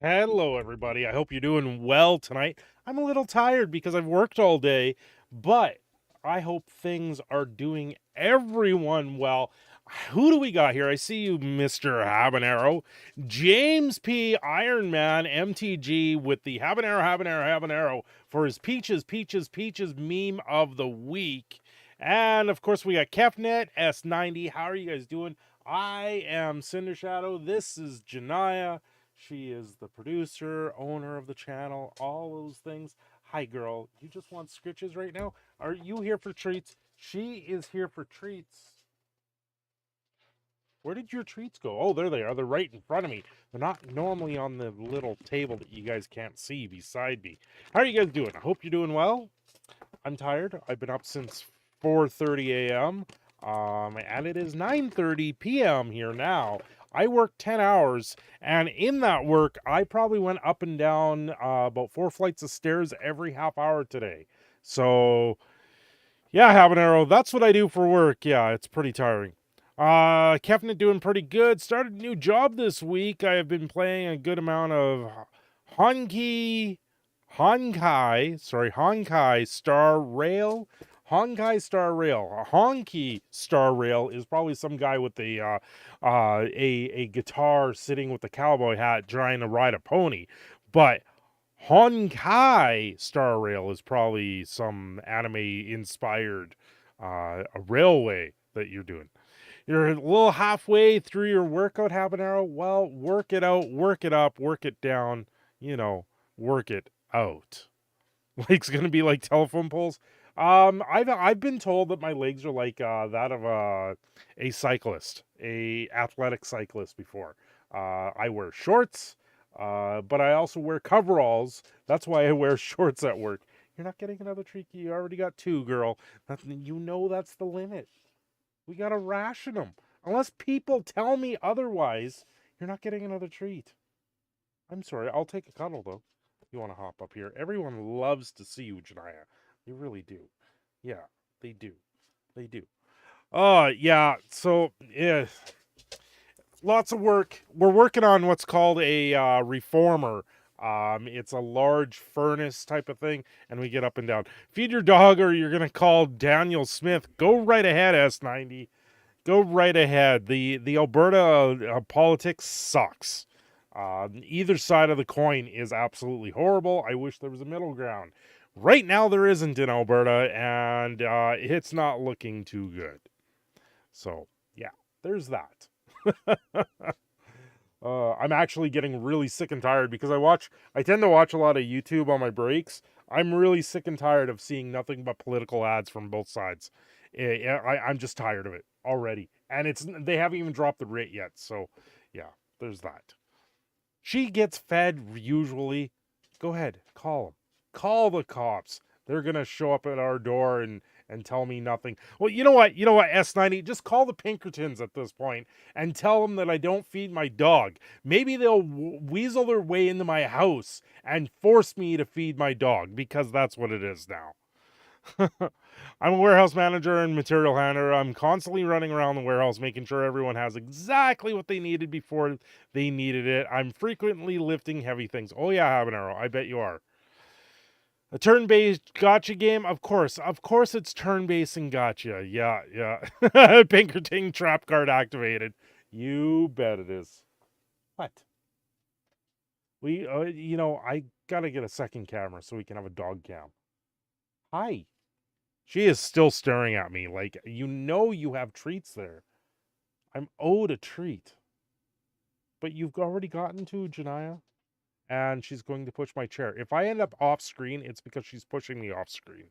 Hello, everybody. I hope you're doing well tonight. I'm a little tired because I've worked all day, but I hope things are doing everyone well. Who do we got here? I see you, Mr. Habanero. James P. Iron Man MTG with the Habanero for his Peaches meme of the week. And of course, we got Kefnet S90. How are you guys doing? I am Cindershadow. This is Janaya. She is the producer, owner of the channel, all those things. Hi, girl. You just want scritches right now? Are you here for treats? She is here for treats. Where did your treats go? Oh, there they are. They're right in front of me. They're not normally on the little table that you guys can't see beside me. How are you guys doing? I hope you're doing well. I'm tired. I've been up since 4:30 a.m. And it is 9:30 p.m. here now. I worked 10 hours, and in that work, I probably went up and down about 4 flights of stairs every half hour today. So, yeah, Habanero, that's what I do for work. Yeah, it's pretty tiring. Kevin doing pretty good. Started a new job this week. I have been playing a good amount of Honkai Star Rail. Honkai Star Rail. A Honky Star Rail is probably some guy with a guitar sitting with a cowboy hat trying to ride a pony. But Honkai Star Rail is probably some anime inspired a railway that you're doing. You're a little halfway through your workout, Habanero. Well, work it out, work it up, work it down, work it out. Legs gonna be like telephone poles. I've been told that my legs are like that of a cyclist, a athletic cyclist before. I wear shorts, but I also wear coveralls. That's why I wear shorts at work. You're not getting another treat. You already got two, girl. That's the limit. We gotta ration them. Unless people tell me otherwise, you're not getting another treat. I'm sorry. I'll take a cuddle though. You want to hop up here? Everyone loves to see you, Janaya. They really do. Yeah, they do. They do. Yeah. So, yeah, lots of work. We're working on what's called a reformer. It's a large furnace type of thing, and we get up and down. Feed your dog, or you're gonna call Daniel Smith. Go right ahead, S90. Go right ahead. The Alberta politics sucks. Either side of the coin is absolutely horrible. I wish there was a middle ground. Right now, there isn't in Alberta, and it's not looking too good. So, yeah, there's that. I'm actually getting really sick and tired because I tend to watch a lot of YouTube on my breaks. I'm really sick and tired of seeing nothing but political ads from both sides. I'm just tired of it already. And they haven't even dropped the rate yet. So, yeah, there's that. She gets fed usually. Go ahead, call them. Call the cops. They're going to show up at our door and tell me nothing. Well, you know what, S90, just call the Pinkertons at this point and tell them that I don't feed my dog. Maybe they'll weasel their way into my house and force me to feed my dog, because that's what it is now. I'm a warehouse manager and material handler. I'm constantly running around the warehouse making sure everyone has exactly what they needed before they needed it. I'm frequently lifting heavy things. Oh yeah, Habanero, I bet you are. A turn-based gotcha game? Of course it's turn-based and gotcha. Yeah. Pinkerton trap card activated. You bet it is. What? I gotta get a second camera so we can have a dog cam. Hi. She is still staring at me like, you have treats there. I'm owed a treat. But you've already gotten to Janaya, and she's going to push my chair. If I end up off screen, it's because she's pushing me off screen.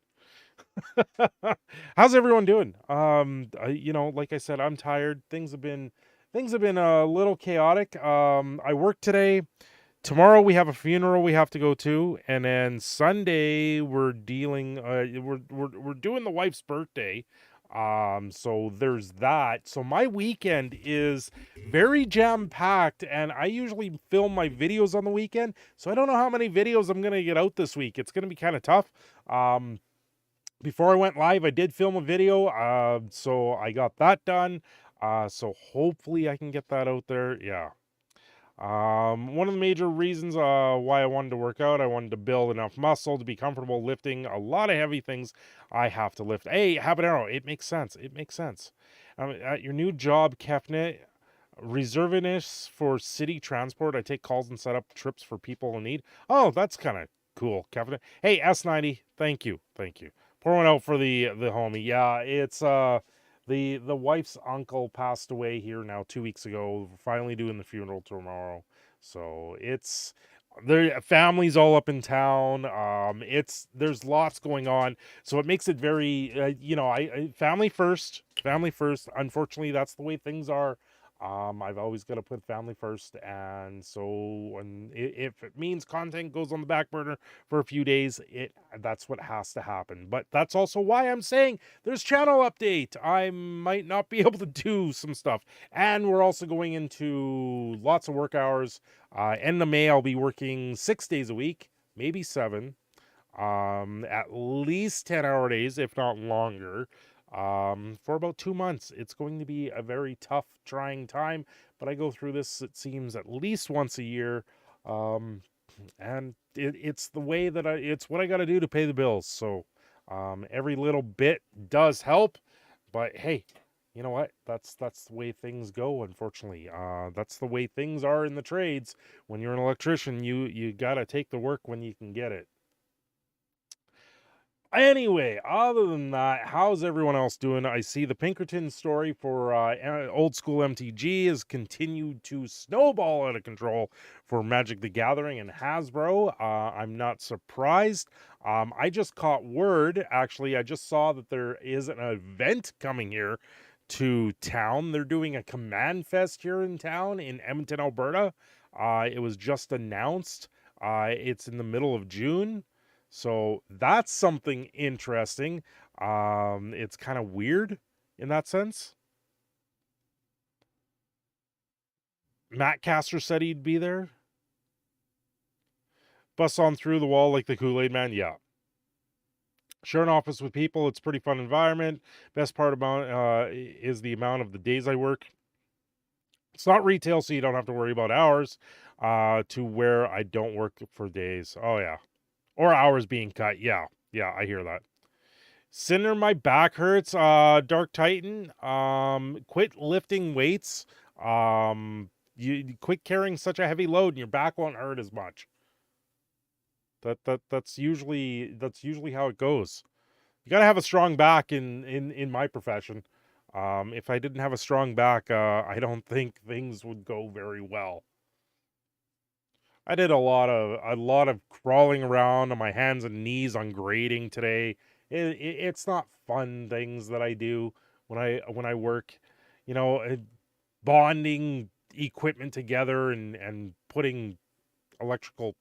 How's everyone doing? Like I said, I'm tired. Things have been a little chaotic. I worked today. Tomorrow we have a funeral we have to go to, and then Sunday we're doing the wife's birthday. So there's that. So my weekend is very jam-packed, and I usually film my videos on the weekend. So I don't know how many videos I'm gonna get out this week. It's gonna be kind of tough. Before I went live, I did film a video, so I got that done. So hopefully I can get that out there. Yeah. One of the major reasons why I wanted to work out, I wanted to build enough muscle to be comfortable lifting a lot of heavy things I have to lift. Hey, Habanero, it makes sense. It makes sense. At your new job, Kefnet, reservist for city transport. I take calls and set up trips for people in need. Oh, that's kind of cool, Kefnet. Hey, S90, thank you. Thank you. Pour one out for the homie. Yeah, it's the wife's uncle passed away here now 2 weeks ago. We're finally doing the funeral tomorrow, so it's their family's all up in town. There's lots going on, so it makes it very I family first, family first. Unfortunately, that's the way things are. I've always got to put family first, and so if it means content goes on the back burner for a few days, that's what has to happen. But that's also why I'm saying there's channel update. I might not be able to do some stuff, and we're also going into lots of work hours. End of May, I'll be working 6 days a week, maybe 7, at least 10-hour days, if not longer. For about 2 months. It's going to be a very tough, trying time, but I go through this, it seems, at least once a year. And it's the way that it's what I got to do to pay the bills. So, every little bit does help, but hey, you know what? That's the way things go, unfortunately. That's the way things are in the trades. When you're an electrician, you got to take the work when you can get it. Anyway, other than that, how's everyone else doing? I see the Pinkerton story for old school MTG has continued to snowball out of control for Magic the Gathering and Hasbro. I'm not surprised. I just caught word, actually, I just saw that there is an event coming here to town. They're doing a Command Fest here in town in Edmonton, Alberta. It was just announced. It's in the middle of June. So that's something interesting. It's kind of weird in that sense. Matt Castor said he'd be there. Bust on through the wall like the Kool-Aid Man. Yeah. Share an office with people. It's a pretty fun environment. Best part about is the amount of the days I work. It's not retail, so you don't have to worry about hours to where I don't work for days. Oh, yeah. Or hours being cut. Yeah, I hear that. Cinder, my back hurts. Dark Titan. Quit lifting weights. You quit carrying such a heavy load, and your back won't hurt as much. That's usually how it goes. You gotta have a strong back in my profession. If I didn't have a strong back, I don't think things would go very well. I did a lot of crawling around on my hands and knees on grading today. It's not fun things that I do when I work, bonding equipment together and putting electrical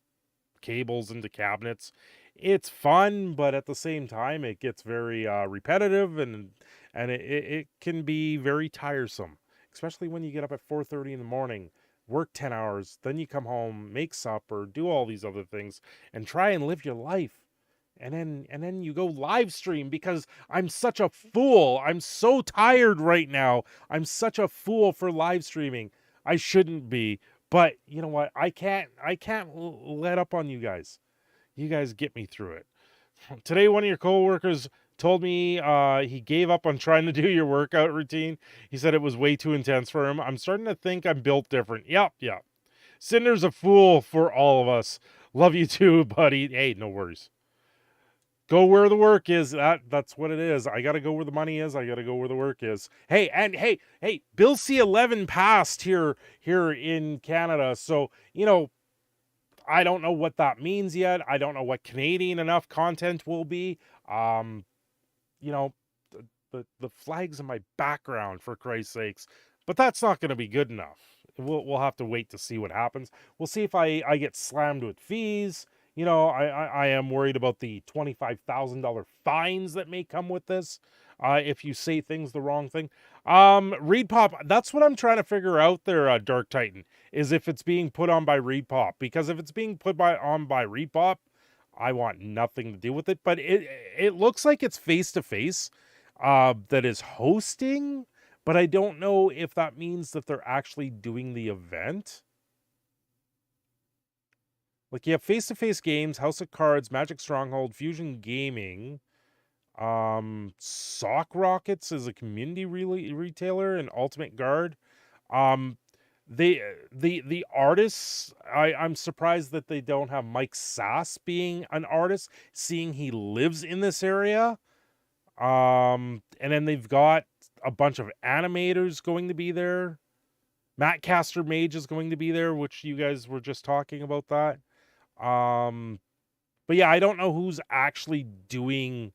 cables into cabinets. It's fun, but at the same time, it gets very repetitive and it can be very tiresome, especially when you get up at 4:30 in the morning, work 10 hours, then you come home, make supper, do all these other things, and try and live your life. And then you go live stream because I'm such a fool. I'm so tired right now. I'm such a fool for live streaming. I shouldn't be, but you know what? I can't let up on you guys. You guys get me through it. Today, one of your coworkers told me he gave up on trying to do your workout routine. He said it was way too intense for him. I'm starting to think I'm built different. Yep. Cinder's a fool for all of us. Love you too, buddy. Hey, no worries. Go where the work is. That's what it is. I gotta go where the money is. I gotta go where the work is. Hey, Bill C-11 passed here in Canada. So, I don't know what that means yet. I don't know what Canadian enough content will be. The flag's in my background, for Christ's sakes. But that's not going to be good enough. We'll have to wait to see what happens. We'll see if I get slammed with fees. I am worried about the $25,000 fines that may come with this. If you say things the wrong thing. Reed Pop, that's what I'm trying to figure out there, Dark Titan, is if it's being put on by Reed Pop. Because if it's being put on by Reed Pop, I want nothing to do with it. But it looks like it's face-to-face that is hosting. But I don't know if that means that they're actually doing the event. Like, you have face-to-face games, House of Cards, Magic Stronghold, Fusion Gaming. Sock Rockets is a community retailer, and Ultimate Guard. Um, the artists, I'm surprised that they don't have Mike Sass being an artist, seeing he lives in this area. And then they've got a bunch of animators going to be there. Matt Caster Mage is going to be there, which you guys were just talking about that. But yeah, I don't know who's actually doing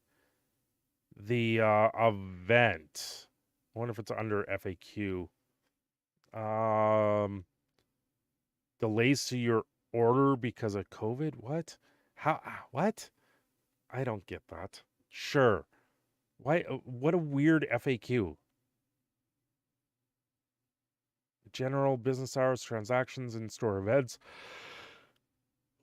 the event. I wonder if it's under FAQ. Delays to your order because of COVID? What? How? What? I don't get that. Sure. Why? What a weird FAQ. General business hours, transactions, and store events.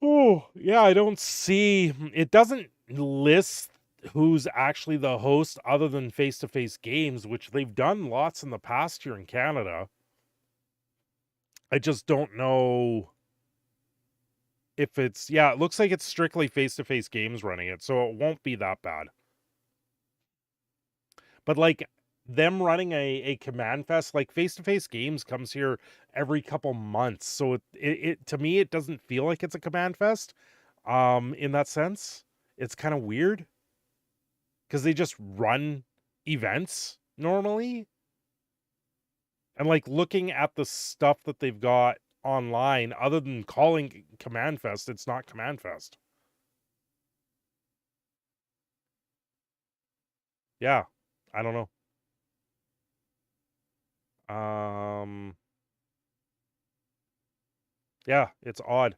Oh, yeah, I don't see. It doesn't list who's actually the host other than face-to-face games, which they've done lots in the past here in Canada. I just don't know if it's, yeah, it looks like it's strictly face-to-face games running it, so it won't be that bad. But like them running a command fest, like face-to-face games comes here every couple months, so it to me it doesn't feel like it's a command fest. In that sense, it's kind of weird because they just run events normally. And like looking at the stuff that they've got online, other than calling Command Fest, it's not Command Fest. Yeah, I don't know. Yeah, it's odd.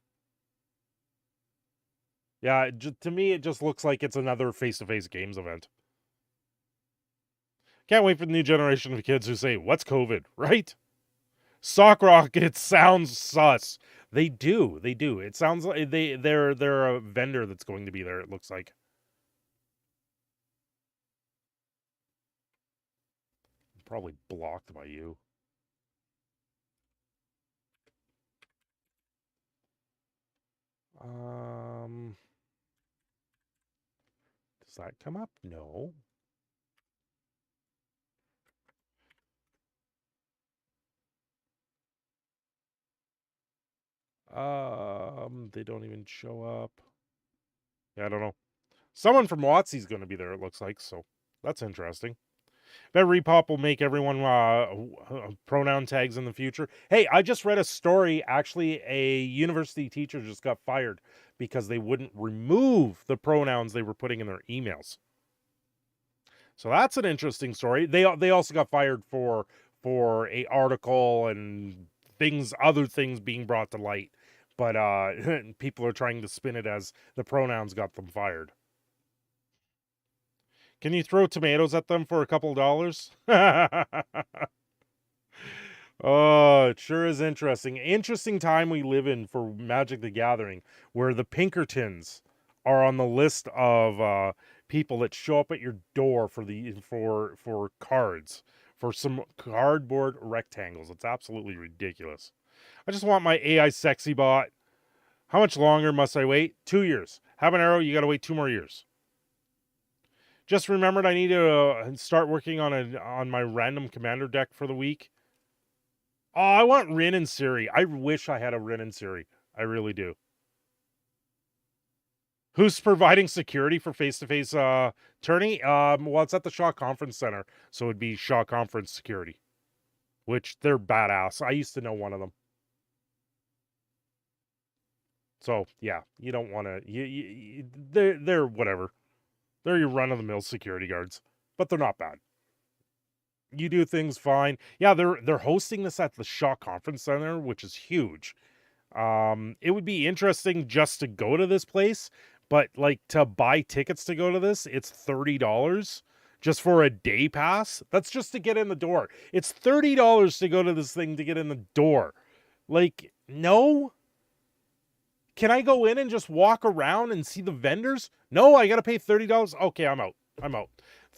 Yeah, to me, it just looks like it's another face-to-face games event. Can't wait for the new generation of kids who say, "What's COVID?" Right? Sock Rockets sounds sus. They do. It sounds like they're a vendor that's going to be there. It looks like. Probably blocked by you. Does that come up? No. They don't even show up. Yeah, I don't know. Someone from WotC's going to be there, it looks like, so that's interesting. Bet Repop will make everyone pronoun tags in the future. Hey, I just read a story. Actually, a university teacher just got fired because they wouldn't remove the pronouns they were putting in their emails. So that's an interesting story. They also got fired for a article and other things being brought to light. But people are trying to spin it as the pronouns got them fired. Can you throw tomatoes at them for a couple dollars? Oh, it sure is interesting. Interesting time we live in for Magic the Gathering, where the Pinkertons are on the list of people that show up at your door for cards, for some cardboard rectangles. It's absolutely ridiculous. I just want my AI sexy bot. How much longer must I wait? 2 years. Habanero, you got to wait 2 more years. Just remembered I need to start working on my random commander deck for the week. Oh, I want Rin and Siri. I wish I had a Rin and Siri. I really do. Who's providing security for face-to-face tourney? Well, it's at the Shaw Conference Center, so it'd be Shaw Conference Security, which they're badass. I used to know one of them. So yeah, you don't want to. They're whatever. They're your run-of-the-mill security guards, but they're not bad. You do things fine. Yeah, they're hosting this at the Shaw Conference Center, which is huge. It would be interesting just to go to this place, but like to buy tickets to go to this, it's $30 just for a day pass. That's just to get in the door. It's $30 to go to this thing to get in the door. Like, no. Can I go in and just walk around and see the vendors? No, I got to pay $30. Okay, I'm out.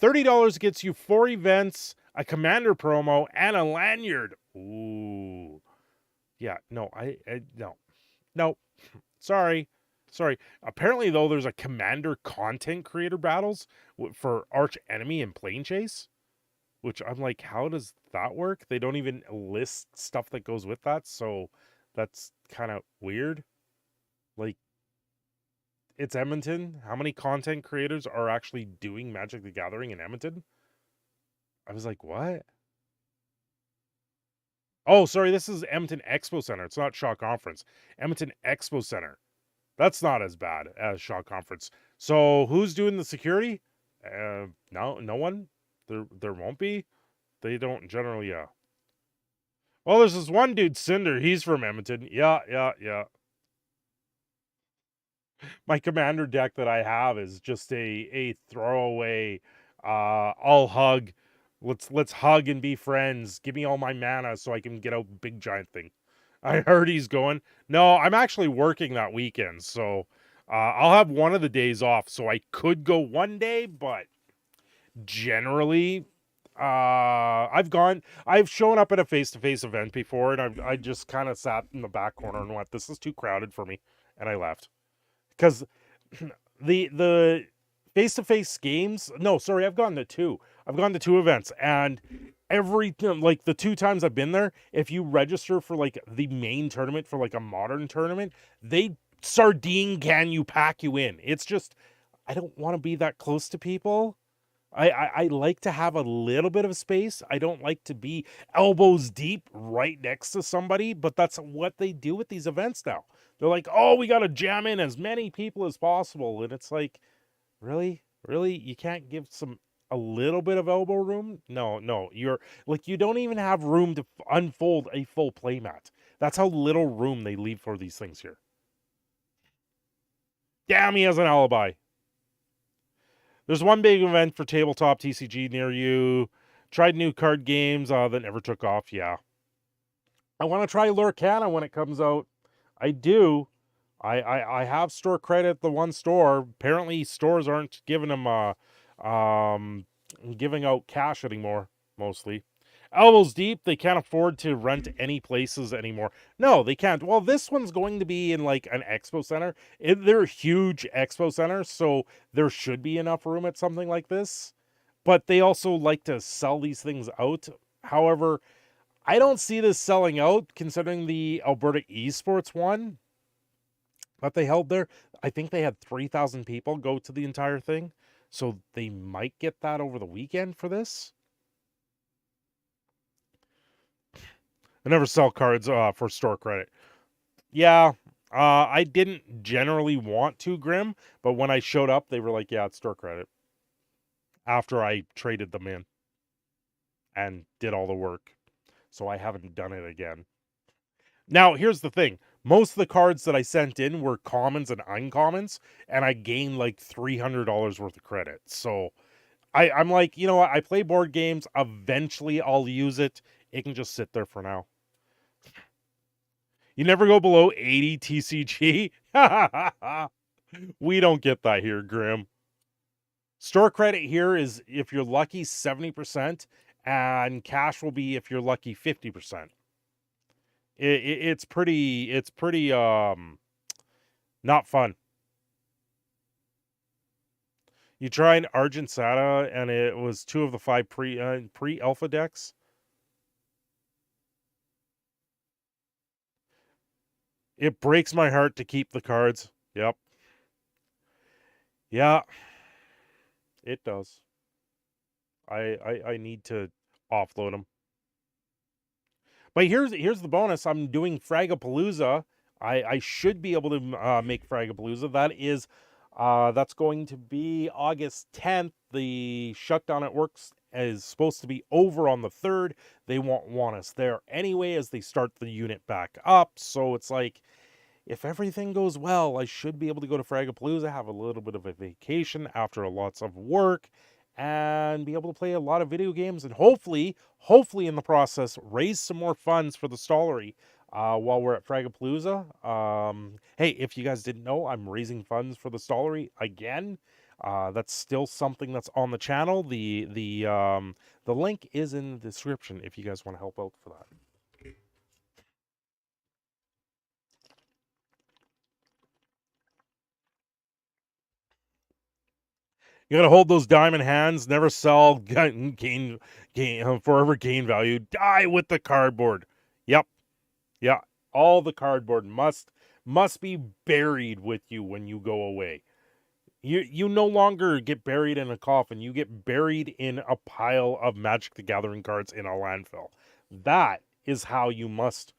$30 gets you 4 events, a commander promo, and a lanyard. Ooh. Yeah, no, no. Sorry. Apparently, though, there's a commander content creator battles for arch enemy and plane chase, which I'm like, how does that work? They don't even list stuff that goes with that, so that's kind of weird. Like, it's Edmonton. How many content creators are actually doing Magic the Gathering in Edmonton? I was like, what? Oh, sorry, this is Edmonton Expo Center. It's not Shaw Conference. Edmonton Expo Center. That's not as bad as Shaw Conference. So who's doing the security? No one. There won't be. They don't generally. Well, there's this one dude, Cinder. He's from Edmonton. Yeah. My commander deck that I have is just a throwaway. I'll hug. Let's hug and be friends. Give me all my mana so I can get out big giant thing. I heard he's going. No, I'm actually working that weekend, so I'll have one of the days off. So I could go one day, but generally, I've shown up at a face-to-face event before, and I just kind of sat in the back corner and went, "This is too crowded for me," and I left because the face-to-face games. No, sorry, I've gone to two. I've gone to two events, and like the two times I've been there, if you register for like the main tournament for like a modern tournament, they sardine can you pack you in. It's just I don't want to be that close to people. I like to have a little bit of space. I don't like to be elbows deep right next to somebody, but that's what they do with these events now. They're like, oh, we got to jam in as many people as possible. And it's like, really? You can't give a little bit of elbow room? No. You're like, you don't even have room to unfold a full playmat. That's how little room they leave for these things here. Damn, he has an alibi. There's one big event for tabletop TCG near you. Tried new card games that never took off. Yeah. I want to try Lorcana when it comes out. I do. I have store credit at the one store. Apparently stores aren't giving them giving out cash anymore, mostly. Elbows deep, they can't afford to rent any places anymore. No, they can't. Well, this one's going to be in like an expo center. They're huge expo centers, so there should be enough room at something like this. But they also like to sell these things out. However, I don't see this selling out considering the Alberta Esports one that they held there. I think they had 3,000 people go to the entire thing. So they might get that over the weekend for this. I never sell cards for store credit. Yeah, I didn't generally want to, Grim, but when I showed up, they were like, yeah, it's store credit. After I traded them in and did all the work. So I haven't done it again. Now, here's the thing. Most of the cards that I sent in were commons and uncommons, and I gained like $300 worth of credit. So I'm like, you know what? I play board games. Eventually, I'll use it. It can just sit there for now. You never go below 80 TCG? We don't get that here, Grim. Store credit here is, if you're lucky, 70%, and cash will be, if you're lucky, 50%. It's pretty not fun. You tried Argent Sada, and it was 2 of the 5 pre-alpha decks. It breaks my heart to keep the cards. Yep. Yeah. It does. I need to offload them. But here's the bonus. I'm doing Fragapalooza. I should be able to make Fragapalooza. That is that's going to be August 10th. The shutdown at works is supposed to be over on the 3rd. They won't want us there anyway as they start the unit back up. So it's like, if everything goes well, I should be able to go to Fragapalooza, have a little bit of a vacation after lots of work, and be able to play a lot of video games, and hopefully in the process, raise some more funds for the stallery while we're at Fragapalooza. Hey, if you guys didn't know, I'm raising funds for the stallery again. That's still something that's on the channel. The link is in the description if you guys want to help out for that. You gotta hold those diamond hands, never sell, gain, forever gain value. Die with the cardboard. Yep. Yeah. All the cardboard must be buried with you when you go away. You no longer get buried in a coffin. You get buried in a pile of Magic the Gathering cards in a landfill. That is how you must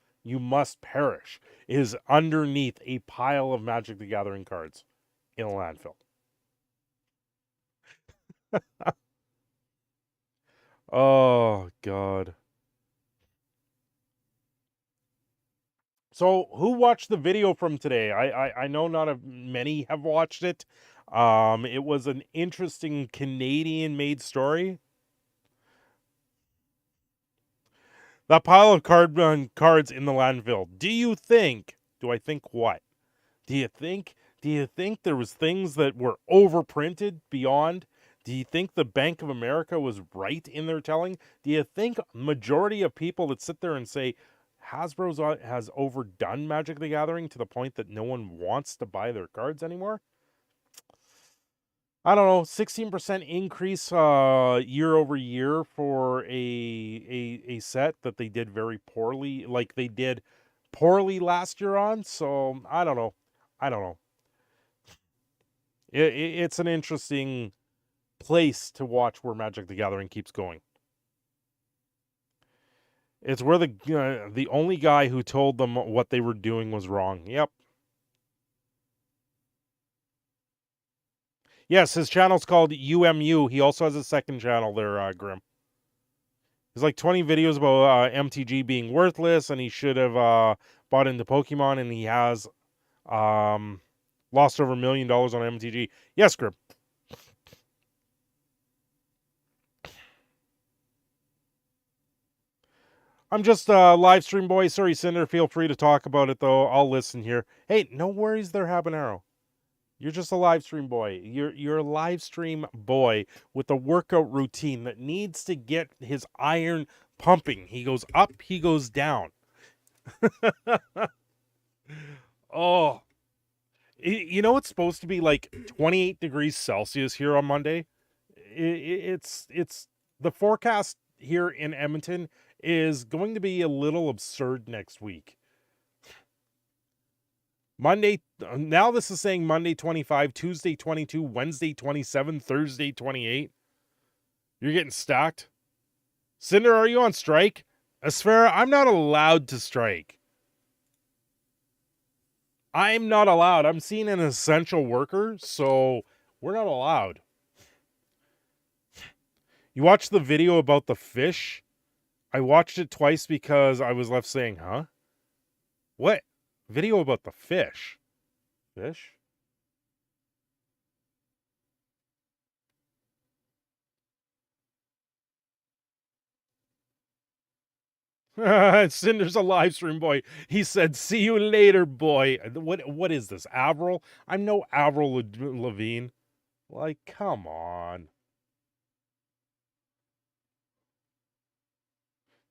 perish, is underneath a pile of Magic the Gathering cards in a landfill. Oh God. So who watched the video from today? I know not many have watched it. It was an interesting Canadian made story. That pile of cards in the landfill. Do I think what? Do you think there was things that were overprinted beyond? Do you think the Bank of America was right in their telling? Do you think majority of people that sit there and say Hasbro's has overdone Magic the Gathering to the point that no one wants to buy their cards anymore? I don't know, 16% increase year over year for a set that they did very poorly, like they did poorly last year on. So I don't know. It's an interesting place to watch where Magic the Gathering keeps going. It's where the only guy who told them what they were doing was wrong. Yep. Yes, his channel's called UMU. He also has a second channel there, Grim. There's like 20 videos about MTG being worthless, and he should have bought into Pokemon, and he has lost over $1 million on MTG. Yes, Grim. I'm just a live stream boy. Sorry, Cinder. Feel free to talk about it, though. I'll listen here. Hey, no worries there, Habanero. You're just a live stream boy. You're a live stream boy with a workout routine that needs to get his iron pumping. He goes up, he goes down. Oh, you know it's supposed to be like 28 degrees Celsius here on Monday. It's the forecast here in Edmonton is going to be a little absurd next week. Monday, now this is saying Monday 25, Tuesday 22, Wednesday 27, Thursday 28. You're getting stacked. Cinder, are you on strike? Asphera, I'm not allowed to strike. I'm not allowed. I'm seen an essential worker, so we're not allowed. You watched the video about the fish? I watched it twice because I was left saying, huh? What? Video about the fish? Fish? Cinder's a live stream boy. He said, "See you later, boy." What is this, Avril? I'm no Avril Lavigne. Like, come on.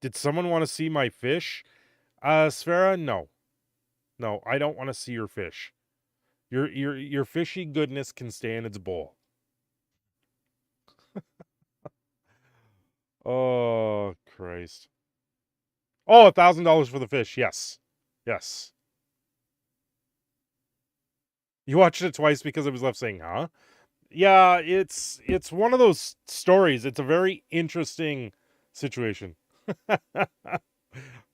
Did someone want to see my fish? Sphera, no. No, I don't want to see your fish. Your fishy goodness can stay in its bowl. Oh, Christ. Oh, $1,000 for the fish. Yes. Yes. You watched it twice because I was left saying, huh? Yeah, it's one of those stories. It's a very interesting situation.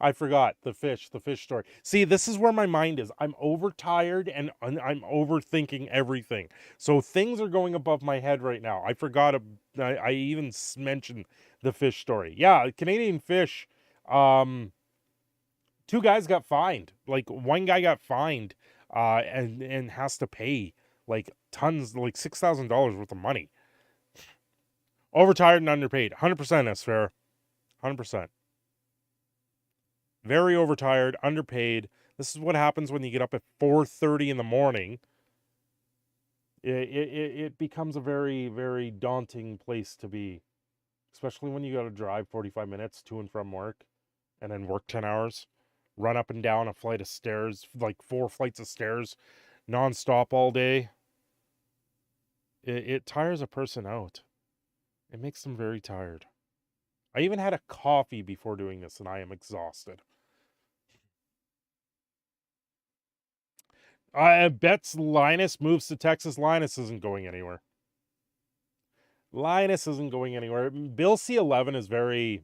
I forgot the fish story. See, this is where my mind is. I'm overtired and I'm overthinking everything. So things are going above my head right now. I forgot. I even mentioned the fish story. Yeah, Canadian fish. Two guys got fined. Like one guy got fined, and has to pay like tons, like $6,000 worth of money. Overtired and underpaid. 100%. That's fair. 100%. Very overtired, underpaid. This is what happens when you get up at 4:30 in the morning. It becomes a very, very daunting place to be, especially when you got to drive 45 minutes to and from work and then work 10 hours, run up and down a flight of stairs, like 4 flights of stairs, nonstop all day. It tires a person out. It makes them very tired. I even had a coffee before doing this, and I am exhausted. I bets Linus moves to Texas. Linus isn't going anywhere. Linus isn't going anywhere. Bill C-11 is very...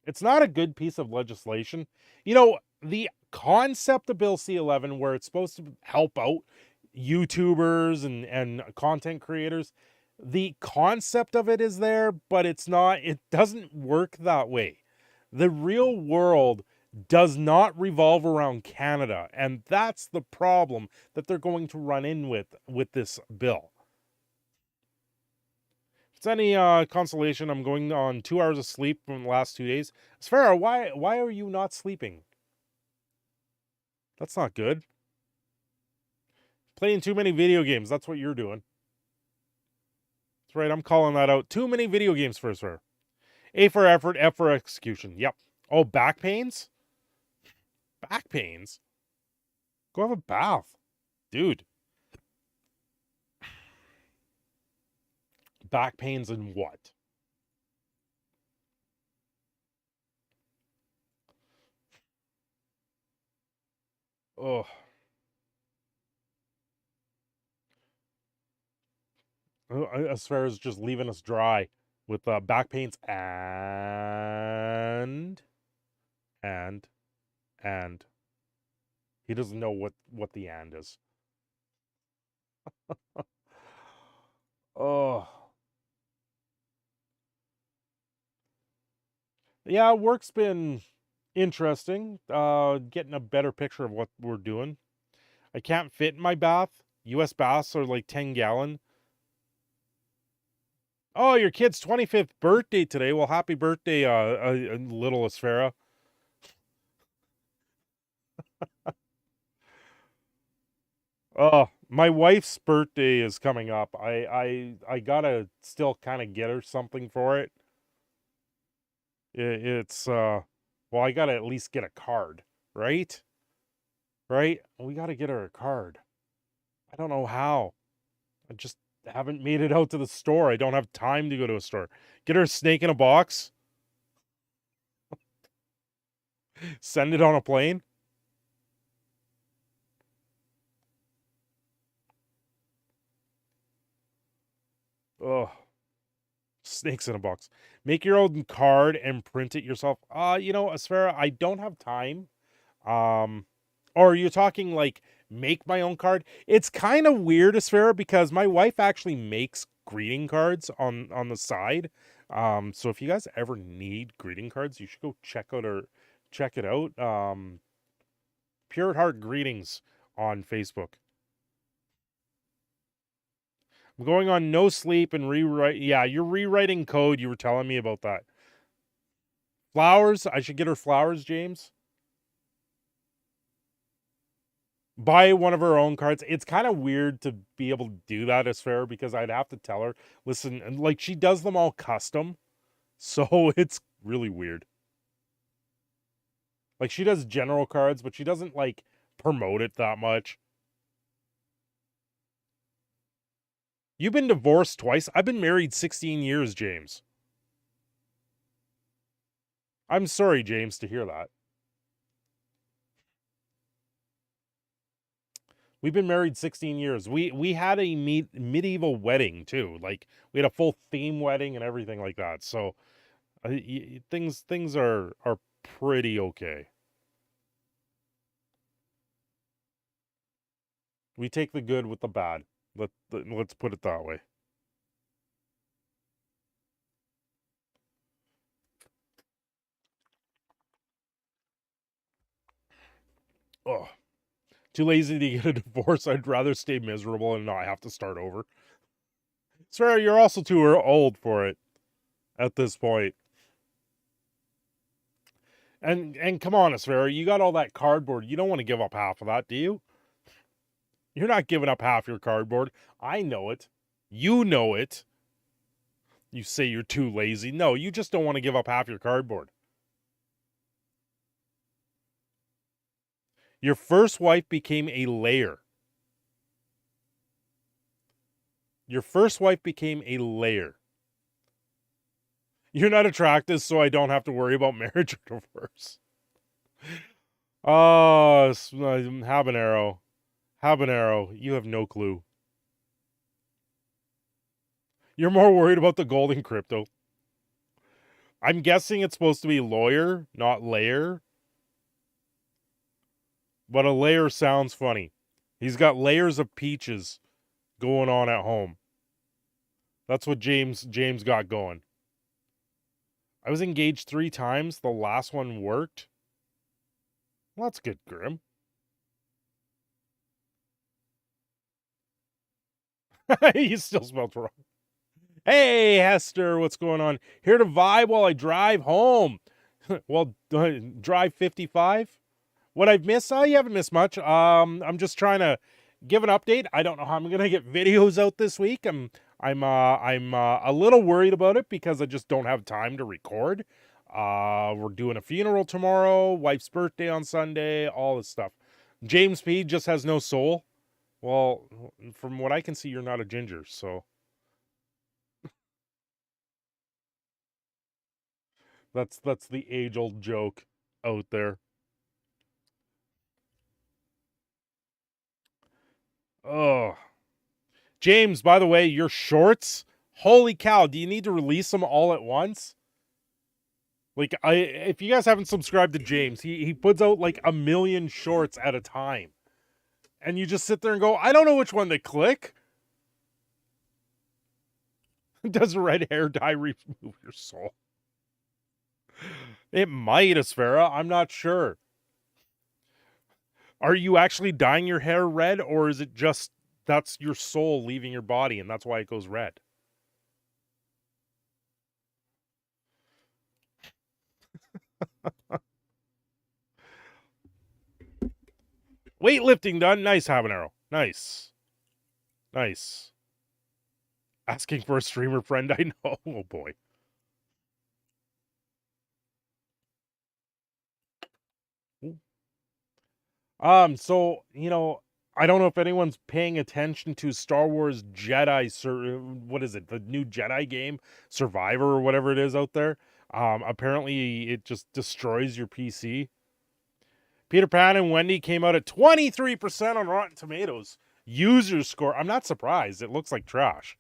It's not a good piece of legislation. You know, the concept of Bill C-11, where it's supposed to help out YouTubers and content creators, the concept of it is there, but it's not... It doesn't work that way. The real world does not revolve around Canada, and that's the problem that they're going to run in with this bill. If it's any consolation, I'm going on 2 hours of sleep from the last 2 days. Sphera, why are you not sleeping? That's not good. Playing too many video games, that's what you're doing. That's right, I'm calling that out. Too many video games for Sphera. A for effort, F for execution. Yep. Oh, back pains? Back pains? Go have a bath. Dude. Back pains and what? Oh. As far as just leaving us dry with back pains and he doesn't know what the and is. Oh. Yeah, work's been interesting. Getting a better picture of what we're doing. I can't fit in my bath. US baths are like 10-gallon. Oh, your kid's 25th birthday today. Well, happy birthday, little Asfera. Oh, my wife's birthday is coming up. I gotta still kind of get her something for it. It's well, I gotta at least get a card, right? Right? We gotta get her a card. I don't know how. I just haven't made it out to the store. I don't have time to go to a store. Get her a snake in a box. Send it on a plane. Oh, snakes in a box. Make your own card and print it yourself. You know, Asfera, I don't have time. Or you're talking like make my own card? It's kind of weird, Asfera, because my wife actually makes greeting cards on the side. So if you guys ever need greeting cards, you should go check it out. Pure at Heart Greetings on Facebook. I'm going on no sleep and rewrite. Yeah, you're rewriting code. You were telling me about that. Flowers. I should get her flowers, James. Buy one of her own cards. It's kind of weird to be able to do that as fair because I'd have to tell her, listen, and like she does them all custom. So it's really weird. Like she does general cards, but she doesn't like promote it that much. You've been divorced twice. I've been married 16 years, James. I'm sorry, James, to hear that. We've been married 16 years. We had a medieval wedding too. Like we had a full theme wedding and everything like that. So things are pretty okay. We take the good with the bad. Let's put it that way. Oh, too lazy to get a divorce. I'd rather stay miserable and not have to start over. Sarah, you're also too old for it at this point. And come on, Asfera, you got all that cardboard. You don't want to give up half of that, do you? You're not giving up half your cardboard. I know it. You know it. You say you're too lazy. No, you just don't want to give up half your cardboard. Your first wife became a layer. Your first wife became a layer. You're not attractive, so I don't have to worry about marriage or divorce. Oh, habanero. Habanero, you have no clue. You're more worried about the gold in crypto. I'm guessing it's supposed to be lawyer, not layer. But a layer sounds funny. He's got layers of peaches going on at home. That's what James got going. I was engaged 3 times. The last one worked. Well, that's good, Grim. You still spelled wrong. Hey, Hester, what's going on? Here to vibe while I drive home. Well, drive 55. What I've missed? You haven't missed much. I'm just trying to give an update. I don't know how I'm gonna get videos out this week. I'm a little worried about it because I just don't have time to record. We're doing a funeral tomorrow, wife's birthday on Sunday, all this stuff. James P just has no soul. Well, from what I can see, you're not a ginger, so that's the age-old joke out there. Oh, James, by the way, your shorts, holy cow, do you need to release them all at once? Like, if you guys haven't subscribed to James, he puts out like 1 million shorts at a time. And you just sit there and go, I don't know which one to click. Does red hair dye remove your soul? It might, Asfera. I'm not sure. Are you actually dyeing your hair red, or is it just that's your soul leaving your body and that's why it goes red? Weightlifting done. Nice, habanero. Nice. Nice. Asking for a streamer friend, I know. Oh, boy. So, you know, I don't know if anyone's paying attention to Star Wars Jedi, what is it? The new Jedi game, Survivor or whatever it is out there. Apparently it just destroys your PC. Peter Pan and Wendy came out at 23% on Rotten Tomatoes. User score, I'm not surprised. It looks like trash.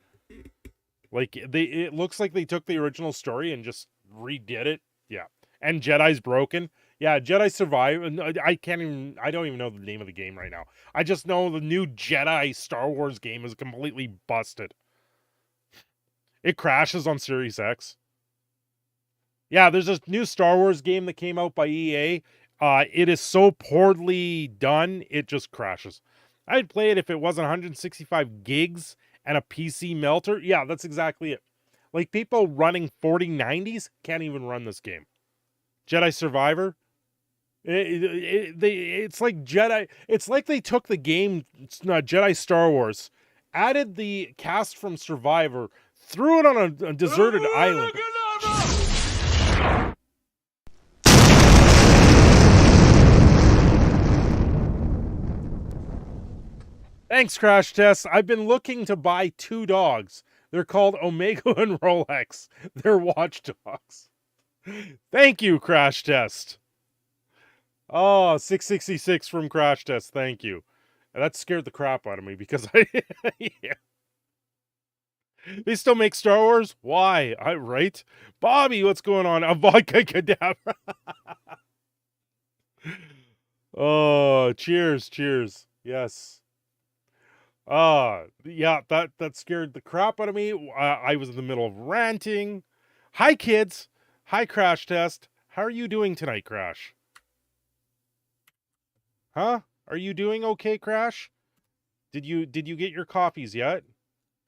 Like, it looks like they took the original story and just redid it. Yeah. And Jedi's broken. Yeah, Jedi Survive. I don't even know the name of the game right now. I just know the new Jedi Star Wars game is completely busted. It crashes on Series X. Yeah, there's a new Star Wars game that came out by EA. It is so poorly done, it just crashes. I'd play it if it wasn't 165 gigs and a PC melter. Yeah, that's exactly it. Like, people running 4090s can't even run this game. Jedi Survivor. It's like Jedi. It's like they took the game Jedi Star Wars, added the cast from Survivor, threw it on a deserted island. Thanks, Crash Test. I've been looking to buy 2 dogs. They're called Omega and Rolex. They're watchdogs. Thank you, Crash Test. Oh, 666 from Crash Test. Thank you. That scared the crap out of me because yeah. They still make Star Wars? Why? Right? Bobby, what's going on? AvadaKedavra. Oh, cheers. Yes. Yeah, that scared the crap out of me. I was in the middle of ranting. Hi, kids. Hi, Crash Test. How are you doing tonight, Crash? Huh? Are you doing okay, Crash? Did you get your coffees yet?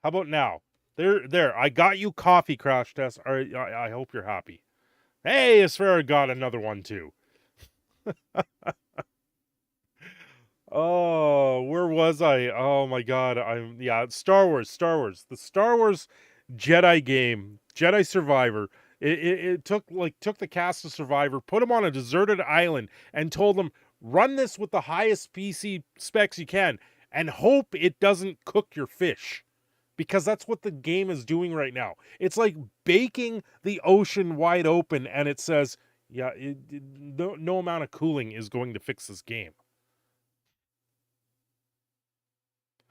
How about now? There. I got you coffee, Crash Test. I hope you're happy. Hey, Asfera got another one too. Oh, where was I? Oh my God. Star Wars. The Star Wars Jedi game, Jedi Survivor. It took the cast of Survivor, put them on a deserted island, and told them, run this with the highest PC specs you can, and hope it doesn't cook your fish, because that's what the game is doing right now. It's like baking the ocean wide open, and it says, yeah, no amount of cooling is going to fix this game.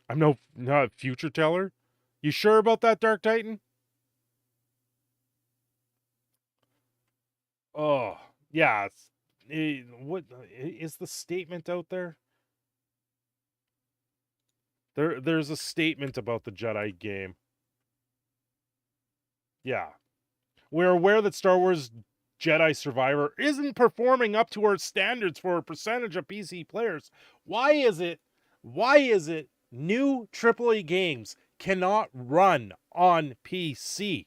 I'm not a future teller. You sure about that, Dark Titan? Oh, yeah. What is the statement out there? There's a statement about the Jedi game. Yeah. We're aware that Star Wars Jedi Survivor isn't performing up to our standards for a percentage of PC players. Why is it new AAA games cannot run on PC?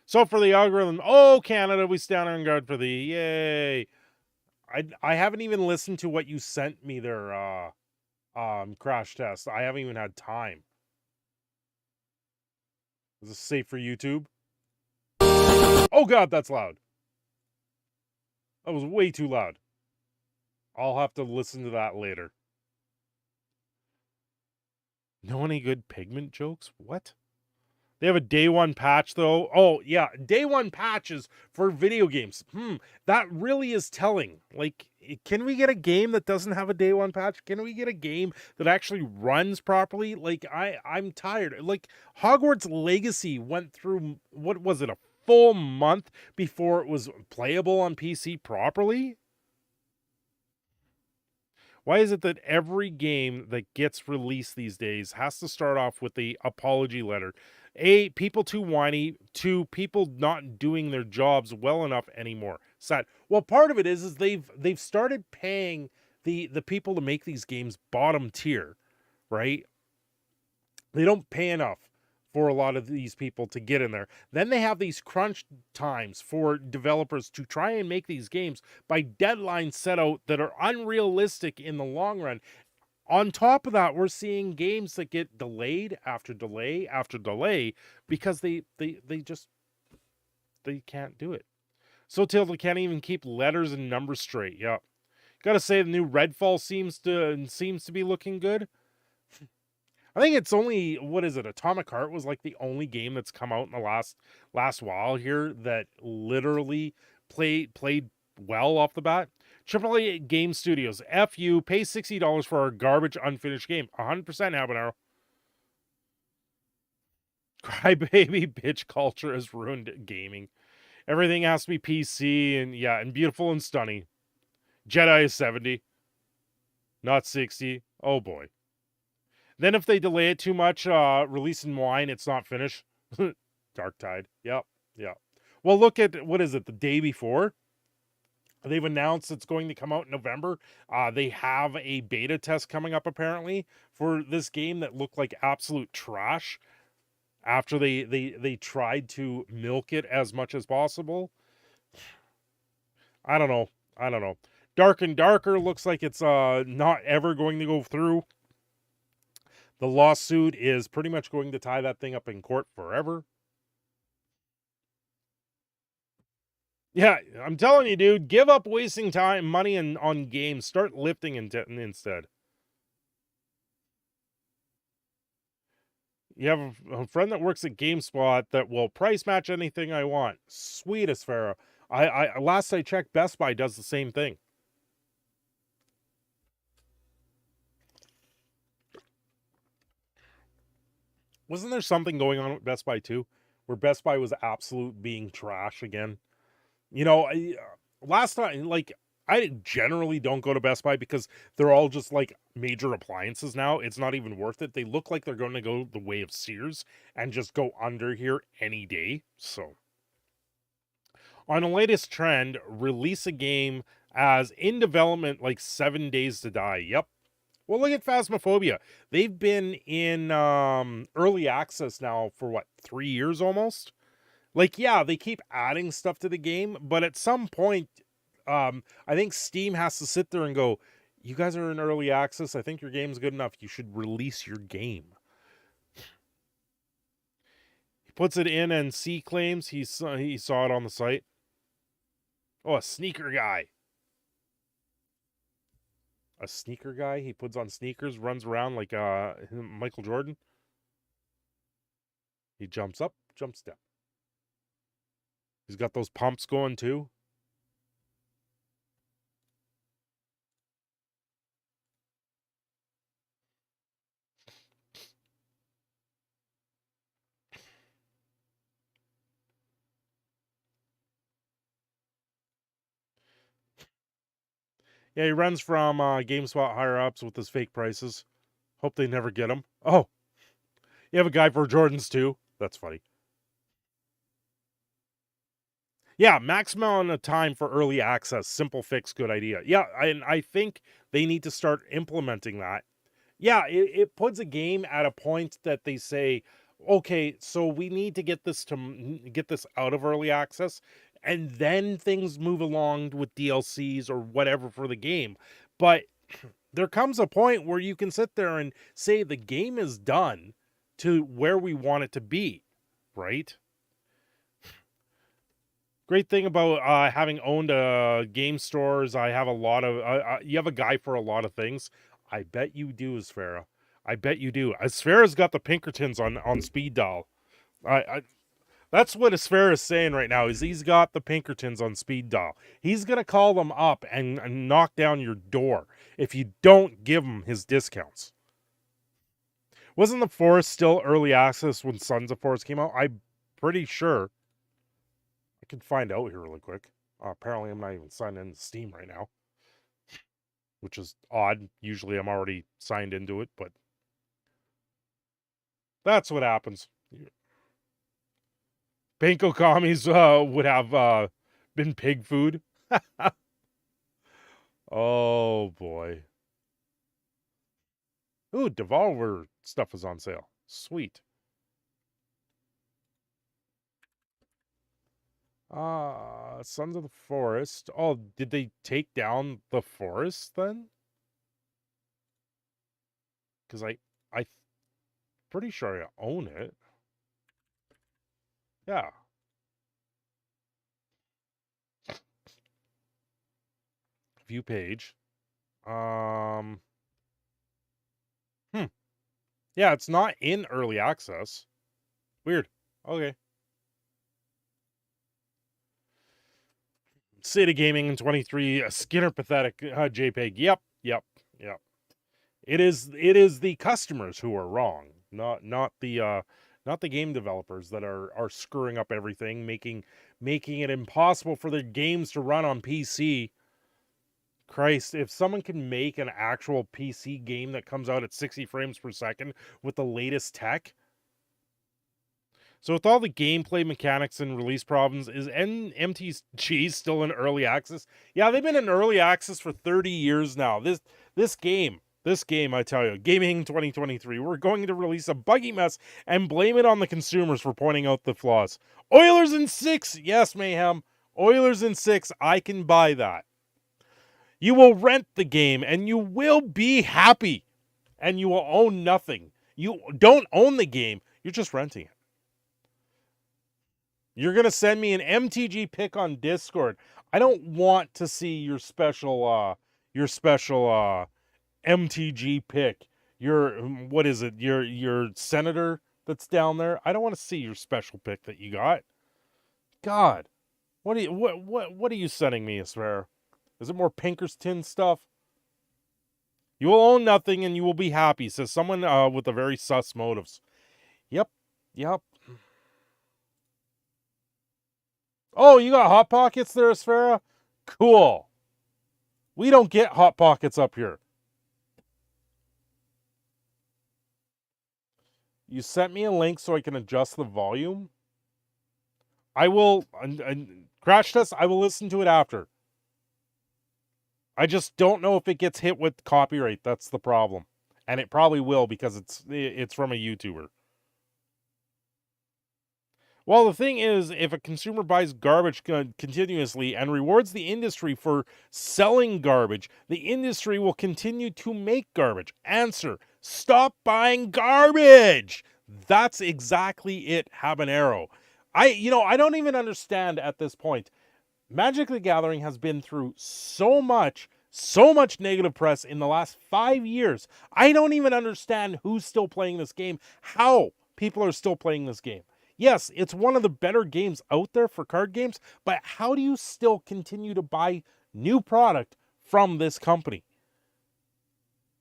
So for the algorithm, oh, Canada, we stand on guard for thee. Yay. I haven't even listened to what you sent me there, Crash Test. I haven't even had time. Is this safe for YouTube? Oh god, that's loud. That was way too loud. I'll have to listen to that later. Know any good pigment jokes? What? They have a day one patch though. Oh yeah, day one patches for video games. That really is telling. Like, can we get a game that doesn't have a day one patch? Can we get a game that actually runs properly? Like, I'm tired. Like, Hogwarts Legacy went through, what was it, a full month before it was playable on PC properly? Why is it that every game that gets released these days has to start off with the apology letter? A, people too whiny. Two, people not doing their jobs well enough anymore. Sad. Well, part of it is they've started paying the people to make these games bottom tier, right? They don't pay enough for a lot of these people to get in there. Then they have these crunch times for developers to try and make these games by deadlines set out that are unrealistic in the long run. On top of that, we're seeing games that get delayed after delay after delay because they can't do it. So till they can't even keep letters and numbers straight. Yeah. Gotta say the new Redfall seems to be looking good. I think it's only, what is it, Atomic Heart was like the only game that's come out in the last while here that literally played well off the bat. AAA Game Studios, F you, pay $60 for our garbage unfinished game. 100% Habanero. Crybaby bitch culture has ruined gaming. Everything has to be PC and beautiful and stunning. Jedi is 70, not 60. Oh boy. Then if they delay it too much, releasing wine, it's not finished. Dark Tide. Yep. Well, look at, what is it, the day before? They've announced it's going to come out in November. They have a beta test coming up, apparently, for this game that looked like absolute trash after they tried to milk it as much as possible. I don't know. Dark and Darker looks like it's not ever going to go through. The lawsuit is pretty much going to tie that thing up in court forever. Yeah, I'm telling you, dude, give up wasting time, money on games. Start lifting instead. You have a friend that works at GameSpot that will price match anything I want. Sweet as Pharaoh. I last I checked, Best Buy does the same thing. Wasn't there something going on with Best Buy too, where Best Buy was absolute being trash again? You know, last time, like, I generally don't go to Best Buy because they're all just like major appliances now. It's not even worth it. They look like they're going to go the way of Sears and just go under here any day. So, on the latest trend, release a game as in development like 7 days to die. Yep. Well, look at Phasmophobia. They've been in early access now for what, 3 years almost? Like, yeah, they keep adding stuff to the game, but at some point, I think Steam has to sit there and go, you guys are in early access. I think your game's good enough. You should release your game. He puts it in and C claims he saw it on the site. Oh, a sneaker guy. A sneaker guy. He puts on sneakers, runs around like Michael Jordan. He jumps up, jump step. He's got those pumps going too. Yeah, he runs from GameSpot higher ups with his fake prices. Hope they never get him. Oh, you have a guy for Jordans too. That's funny. Yeah, maximum amount of time for early access. Simple fix, good idea. Yeah, and I think they need to start implementing that. Yeah, it puts a game at a point that they say, okay, so we need to get this out of early access, and then things move along with DLCs or whatever for the game. But there comes a point where you can sit there and say the game is done to where we want it to be, right? Great thing about having owned game stores, I have a lot of. You have a guy for a lot of things. I bet you do, Sphera. I bet you do. Sphera's got the Pinkertons on speed dial. That's what Sphera is saying right now. Is he's got the Pinkertons on speed dial. He's gonna call them up and knock down your door if you don't give him his discounts. Wasn't the Forest still early access when Sons of Forest came out? I'm pretty sure. I can find out here really quick. Apparently, I'm not even signed into Steam right now, which is odd. Usually, I'm already signed into it, but that's what happens. Banko commies would have been pig food. Oh, boy. Ooh, Devolver stuff is on sale. Sweet. Sons of the Forest. Oh, did they take down the forest then? Because I pretty sure I own it. Yeah. View page. Yeah, it's not in early access. Weird. Okay. State of Gaming in 23, Skinner pathetic JPEG. Yep. It is the customers who are wrong, not the game developers that are screwing up everything, making it impossible for their games to run on PC. Christ, if someone can make an actual PC game that comes out at 60 frames per second with the latest tech. So with all the gameplay mechanics and release problems, is MTG still in early access? Yeah, they've been in early access for 30 years now. This game, I tell you, Gaming 2023, we're going to release a buggy mess and blame it on the consumers for pointing out the flaws. Oilers in 6, yes, Mayhem. Oilers in 6, I can buy that. You will rent the game and you will be happy and you will own nothing. You don't own the game, you're just renting it. You're going to send me an MTG pick on Discord. I don't want to see your special MTG pick. What is it? Your senator that's down there. I don't want to see your special pick that you got. God. What are you sending me, Asfer? Is it more Pinkerton stuff? You will own nothing and you will be happy, says someone with a very sus motives. Yep. Oh, you got Hot Pockets there, Asfera? Cool. We don't get Hot Pockets up here. You sent me a link so I can adjust the volume? I will... Crash Test, I will listen to it after. I just don't know if it gets hit with copyright. That's the problem. And it probably will because it's from a YouTuber. Well, the thing is, if a consumer buys garbage continuously and rewards the industry for selling garbage, the industry will continue to make garbage. Answer, stop buying garbage. That's exactly it, Habanero. I don't even understand at this point. Magic the Gathering has been through so much So much negative press in the last 5 years. I don't even understand who's still playing this game, how people are still playing this game. Yes, it's one of the better games out there for card games, but how do you still continue to buy new product from this company?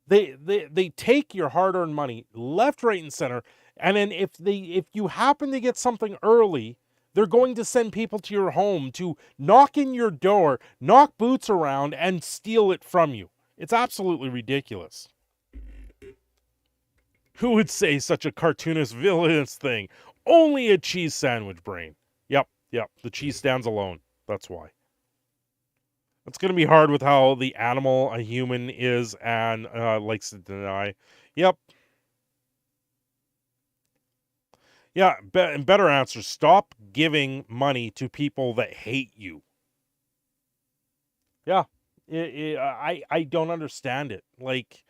They take your hard-earned money left, right, and center, and then if you happen to get something early, they're going to send people to your home to knock in your door, knock boots around, and steal it from you. It's absolutely ridiculous. Who would say such a cartoonist, villainous thing? Only a cheese sandwich brain. Yep. The cheese stands alone. That's why. It's going to be hard with how the animal a human is and likes to deny. Yep. Yeah, better answer. Stop giving money to people that hate you. Yeah, I don't understand it. Like,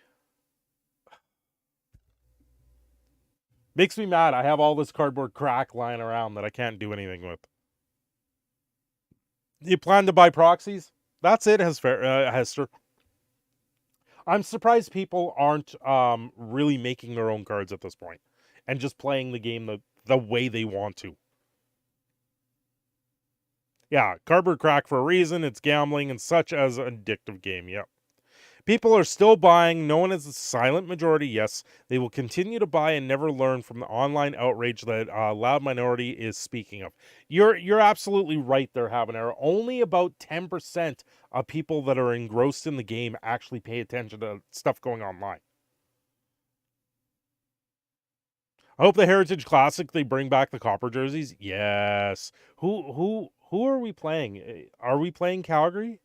makes me mad. I have all this cardboard crack lying around that I can't do anything with. You plan to buy proxies? That's it, Hester. I'm surprised people aren't really making their own cards at this point and just playing the game the way they want to. Yeah, cardboard crack for a reason. It's gambling and such as an addictive game. Yep. People are still buying, known as the silent majority. Yes, they will continue to buy and never learn from the online outrage that loud minority is speaking of. You're absolutely right there, Habanero. Only about 10% of people that are engrossed in the game actually pay attention to stuff going online. I hope the Heritage Classic, they bring back the copper jerseys. Yes. Who are we playing? Are we playing Calgary?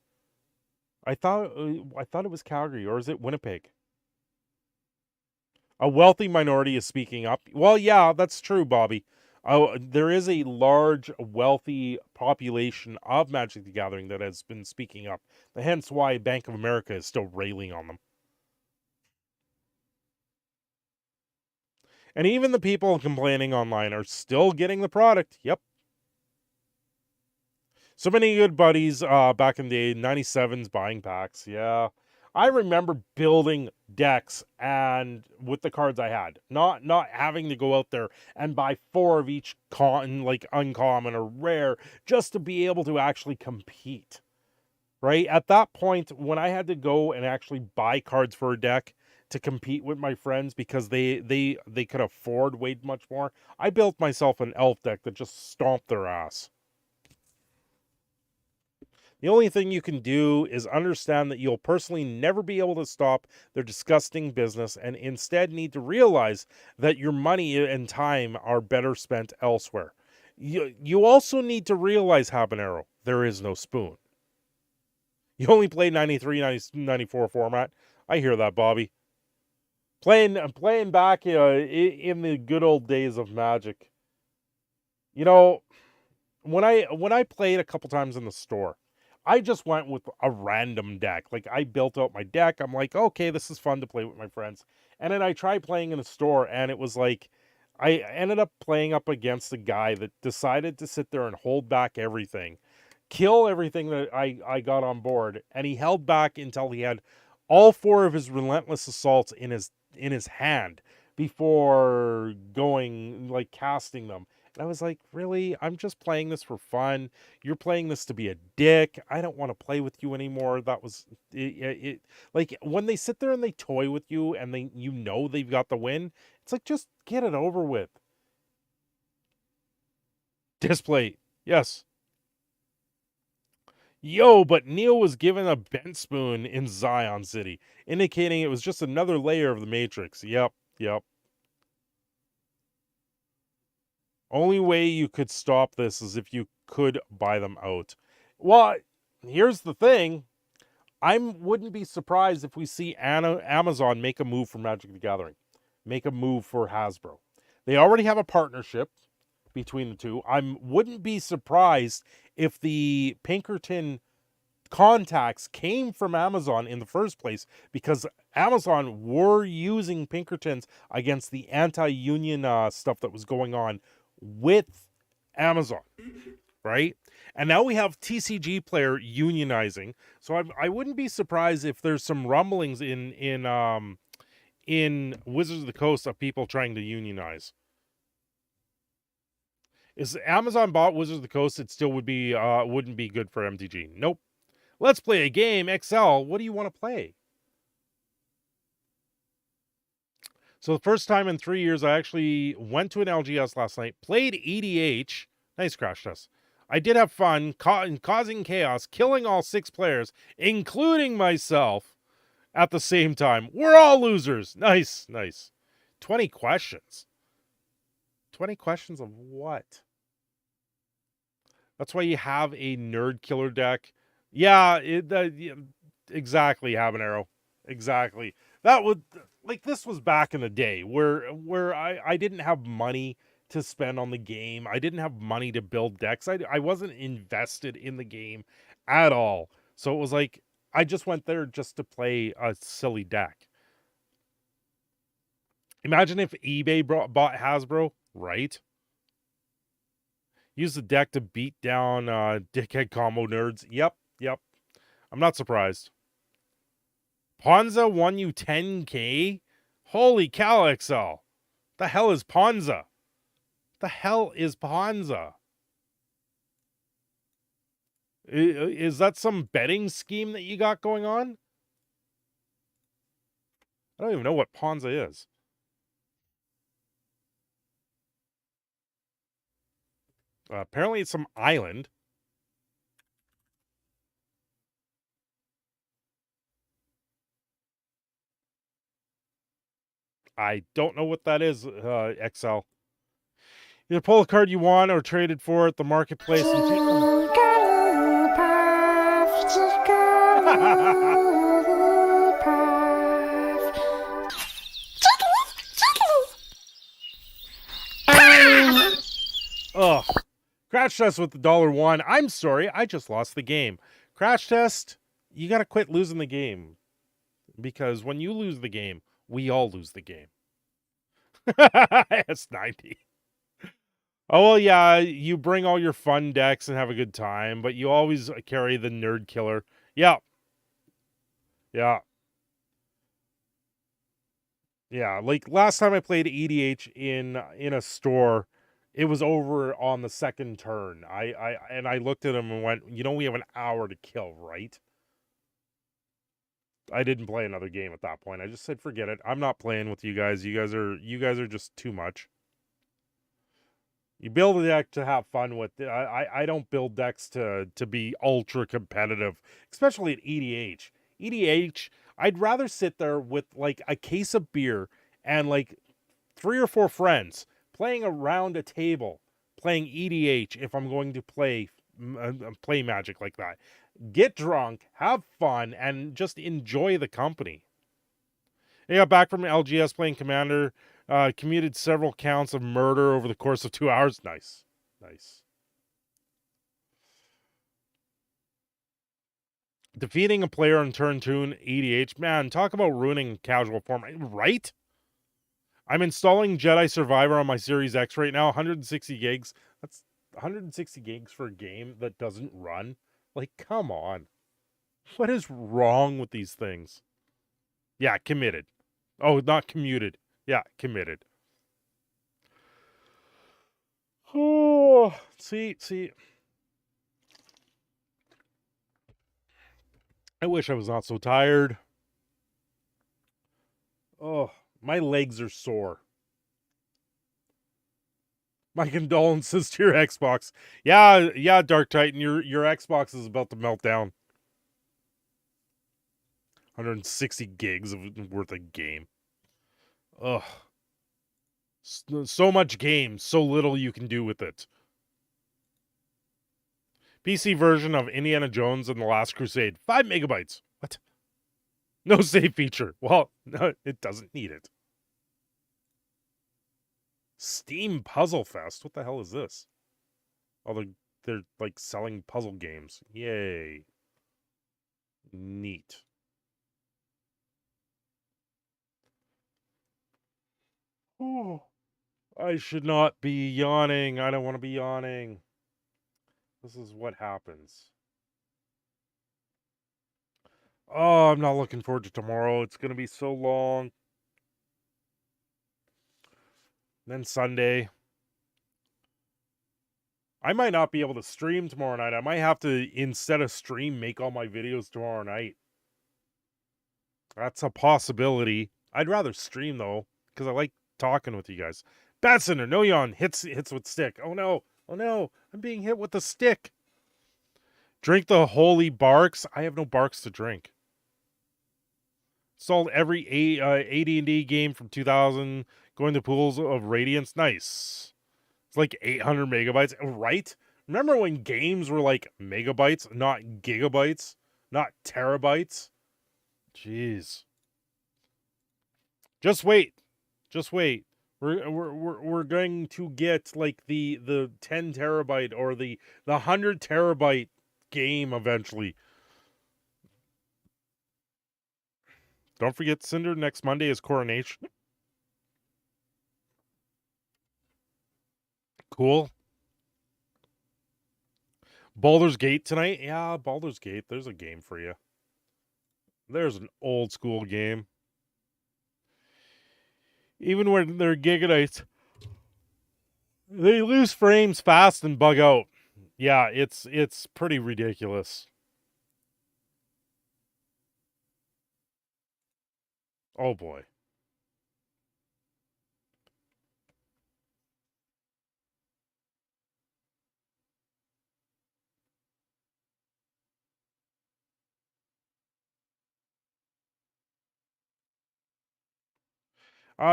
I thought it was Calgary, or is it Winnipeg? A wealthy minority is speaking up. Well, yeah, that's true, Bobby. There is a large, wealthy population of Magic the Gathering that has been speaking up. Hence why Bank of America is still railing on them. And even the people complaining online are still getting the product. Yep. So many good buddies back in the 97s buying packs. Yeah. I remember building decks and with the cards I had. Not having to go out there and buy 4 of each uncommon or rare just to be able to actually compete. Right? At that point, when I had to go and actually buy cards for a deck to compete with my friends because they could afford way much more, I built myself an elf deck that just stomped their ass. The only thing you can do is understand that you'll personally never be able to stop their disgusting business and instead need to realize that your money and time are better spent elsewhere. You also need to realize, Habanero, there is no spoon. You only play 93, 94 format. I hear that, Bobby. Playing back in the good old days of Magic. You know, when I played a couple times in the store, I just went with a random deck. Like, I built out my deck. I'm like, okay, this is fun to play with my friends. And then I tried playing in the store, and it was like, I ended up playing up against a guy that decided to sit there and hold back everything, kill everything that I got on board, and he held back until he had all 4 of his relentless assaults in his hand before going, like, casting them. And I was like, really? I'm just playing this for fun. You're playing this to be a dick. I don't want to play with you anymore. That was it. Like, when they sit there and they toy with you and they've got the win, it's like, just get it over with. Display. Yes. Yo, but Neil was given a bent spoon in Zion City, indicating it was just another layer of the Matrix. Yep. Only way you could stop this is if you could buy them out. Well, here's the thing. I wouldn't be surprised if we see Amazon make a move for Magic the Gathering. Make a move for Hasbro. They already have a partnership between the two. I wouldn't be surprised if the Pinkerton contacts came from Amazon in the first place, because Amazon were using Pinkertons against the anti-union stuff that was going on with Amazon, right? And now we have TCG player unionizing. So I wouldn't be surprised if there's some rumblings in Wizards of the Coast of people trying to unionize. Is Amazon bought Wizards of the Coast, it still would be wouldn't be good for MTG. Nope. Let's play a game. XL, what do you want to play? So the first time in 3 years, I actually went to an LGS last night, played EDH. Nice Crash Test. I did have fun, causing chaos, killing all 6 players, including myself, at the same time. We're all losers. Nice, nice. 20 questions. 20 questions of what? That's why you have a nerd killer deck. Yeah, exactly, Habanero. Exactly. That would, like, this was back in the day where I didn't have money to spend on the game. I didn't have money to build decks. I wasn't invested in the game at all. So it was like, I just went there just to play a silly deck. Imagine if eBay bought Hasbro, right? Use the deck to beat down dickhead combo nerds. Yep. I'm not surprised. Ponza won you 10K? Holy cow, XL. The hell is Ponza? The hell is Ponza? Is that some betting scheme that you got going on? I don't even know what Ponza is. Apparently it's some island. I don't know what that is, XL. Either pull a card you want or trade it for at the marketplace. Ugh. Crash Test with the $1. I'm sorry, I just lost the game. Crash Test, you gotta quit losing the game. Because when you lose the game, we all lose the game. It's 90. Oh, well, yeah, you bring all your fun decks and have a good time, but you always carry the nerd killer. Yeah. Like last time I played EDH in a store, it was over on the second turn. I looked at him and went, we have an hour to kill, right? I didn't play another game at that point. I just said, forget it. I'm not playing with you guys. You guys are just too much. You build a deck to have fun with. I don't build decks to be ultra competitive, especially at EDH. EDH, I'd rather sit there with like a case of beer and like 3 or 4 friends playing around a table, playing EDH if I'm going to play Magic like that. Get drunk, have fun, and just enjoy the company. I got back from LGS playing Commander. Commuted several counts of murder over the course of 2 hours. Nice. Defeating a player on turn 2 EDH. Man, talk about ruining casual form. Right? I'm installing Jedi Survivor on my Series X right now. 160 gigs. That's 160 gigs for a game that doesn't run. Like, come on. What is wrong with these things? Yeah, committed. Oh, not commuted. Yeah, committed. Oh, see. I wish I was not so tired. Oh, my legs are sore. My condolences to your Xbox. Yeah, Dark Titan, your Xbox is about to melt down. 160 gigs worth of game. Ugh. So much game, so little you can do with it. PC version of Indiana Jones and the Last Crusade. 5 megabytes. What? No save feature. Well, no, it doesn't need it. Steam Puzzle Fest. What the hell is this? Oh, they're like selling puzzle games. Yay. Neat. Oh, I should not be yawning. I don't want to be yawning. This is what happens. Oh, I'm not looking forward to tomorrow. It's going to be so long. Then Sunday. I might not be able to stream tomorrow night. I might have to, instead of stream, make all my videos tomorrow night. That's a possibility. I'd rather stream, though, because I like talking with you guys. Bad Cinder, no yawn. Hits with stick. Oh, no. Oh, no. I'm being hit with a stick. Drink the holy barks. I have no barks to drink. Sold every AD&D game from 2000. Going to Pools of Radiance. Nice. It's like 800 megabytes. Right? Remember when games were like megabytes, not gigabytes, not terabytes? Jeez. Just wait. Just wait. We're going to get like the 10 terabyte or the 100 terabyte game eventually. Don't forget, Cinder, next Monday is Coronation. Cool. Baldur's Gate tonight? Yeah, Baldur's Gate. There's a game for you. There's an old school game. Even when they're gigabytes, they lose frames fast and bug out. Yeah, it's pretty ridiculous. Oh boy.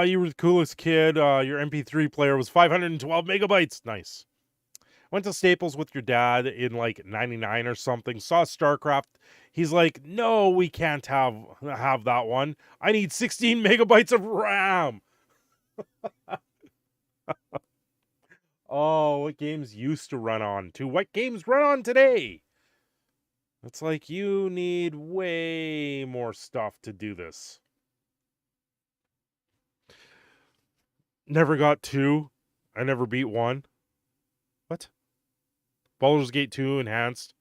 You were the coolest kid. Your MP3 player was 512 megabytes. Nice. Went to Staples with your dad in like 99 or something. Saw StarCraft. He's like, no, we can't have that one. I need 16 megabytes of RAM. Oh, what games used to run on to what games run on today? It's like you need way more stuff to do this. Never got 2. I never beat 1. What? Baldur's Gate 2 enhanced.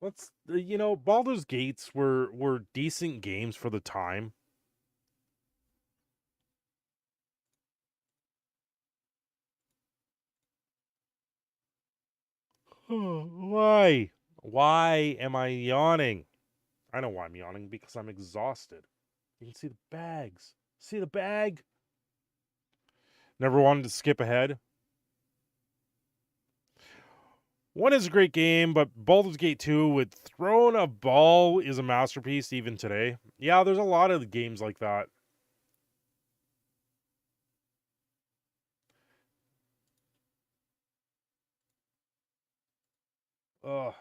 Let's, Baldur's Gates were decent games for the time. Why? Why am I yawning? I know why I'm yawning, because I'm exhausted. You can see the bags. See the bag? Never wanted to skip ahead. 1 is a great game, but Baldur's Gate 2 with Throne of Ball is a masterpiece even today. Yeah, there's a lot of games like that. Ugh.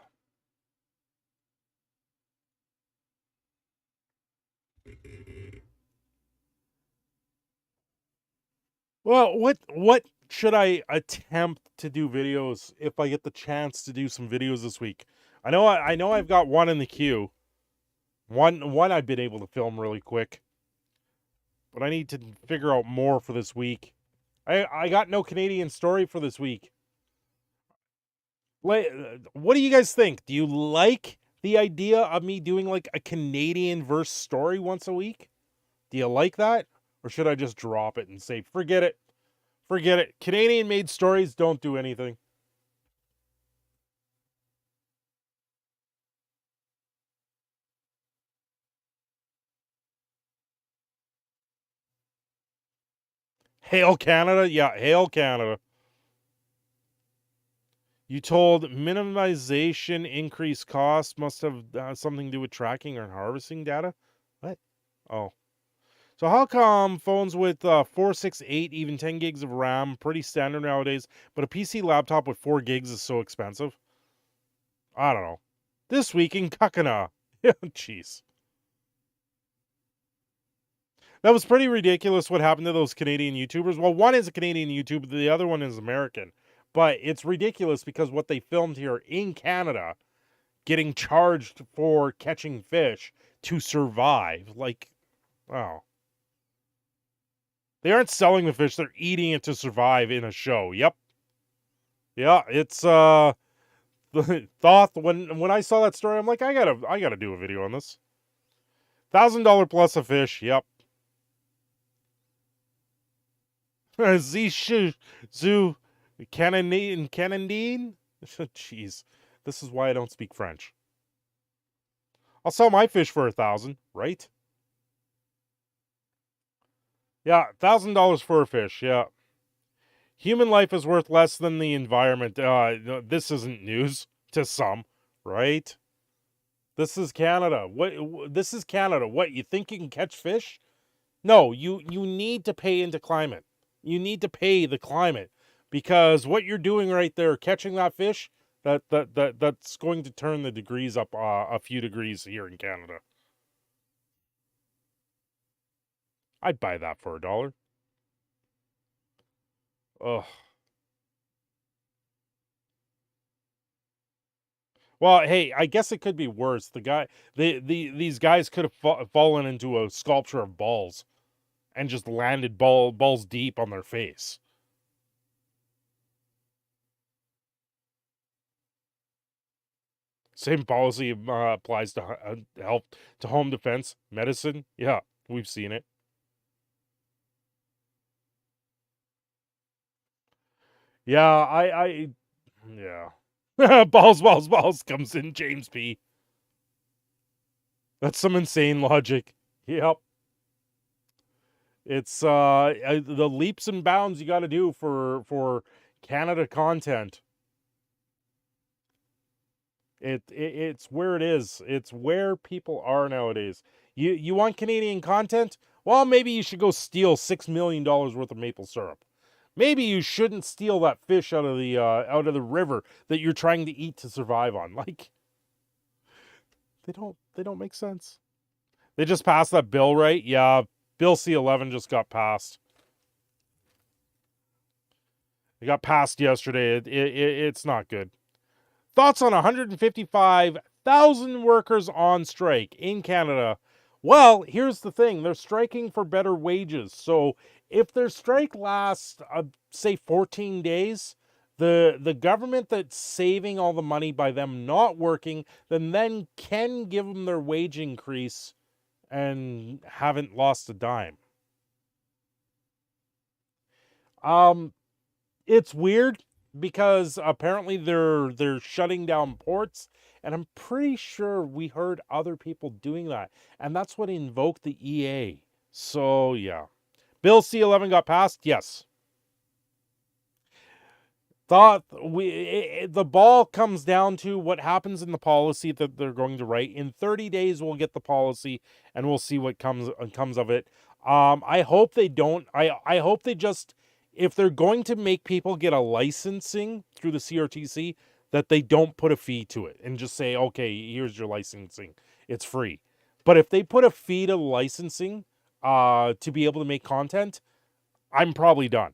Well, what should I attempt to do videos if I get the chance to do some videos this week? I know I've got one in the queue. One I've been able to film really quick. But I need to figure out more for this week. I got no Canadian story for this week. What do you guys think? Do you like the idea of me doing like a Canadian verse story once a week? Do you like that? Or should I just drop it and say, forget it? Forget it. Canadian made stories don't do anything. Hail Canada? Yeah, hail Canada. You told minimization increased costs must have something to do with tracking or harvesting data? What? Oh. So how come phones with 468, even 10 gigs of RAM, pretty standard nowadays, but a PC laptop with 4 gigs is so expensive? I don't know. This week in Kakana. Jeez. That was pretty ridiculous what happened to those Canadian YouTubers. Well, one is a Canadian YouTuber, the other one is American. But it's ridiculous because what they filmed here in Canada, getting charged for catching fish to survive. Like, oh. They aren't selling the fish, they're eating it to survive in a show. Yep. Yeah, it's the thought when I saw that story, I'm like, I gotta do a video on this. $1,000 plus a fish, yep. Zu Canandine? Jeez. This is why I don't speak French. I'll sell my fish for $1,000, right? Yeah, $1,000 for a fish, yeah. Human life is worth less than the environment. This isn't news to some, right? This is Canada. This is Canada. What, you think you can catch fish? No, you need to pay into climate. You need to pay the climate, because what you're doing right there, catching that fish, that's going to turn the degrees up a few degrees here in Canada. I'd buy that for $1. Ugh. Well, hey, I guess it could be worse. These guys could have fallen into a sculpture of balls and just landed balls deep on their face. Same policy applies to health, to home defense, medicine. Yeah, we've seen it. Yeah, yeah. balls comes in James P. That's some insane logic. Yep. It's the leaps and bounds you got to do for Canada content. It's where it is. It's where people are nowadays. You want Canadian content? Well, maybe you should go steal $6 million worth of maple syrup. Maybe you shouldn't steal that fish out of the river that you're trying to eat to survive on. Like, they don't make sense. They just passed that bill, right? Yeah, Bill C-11 just got passed. It got passed yesterday. It's not good. Thoughts on 155,000 workers on strike in Canada? Well, here's the thing. They're striking for better wages. So if their strike lasts, say, 14 days, the government that's saving all the money by them not working, then can give them their wage increase and haven't lost a dime. It's weird because apparently they're shutting down ports, and I'm pretty sure we heard other people doing that, and that's what invoked the EA. So yeah, Bill C-11 got passed. Yes. The ball comes down to what happens in the policy that they're going to write. In 30 days, we'll get the policy and we'll see what comes of it. I hope they don't. I hope they just, if they're going to make people get a licensing through the CRTC, that they don't put a fee to it and just say, okay, here's your licensing. It's free. But if they put a fee to licensing to be able to make content, I'm probably done.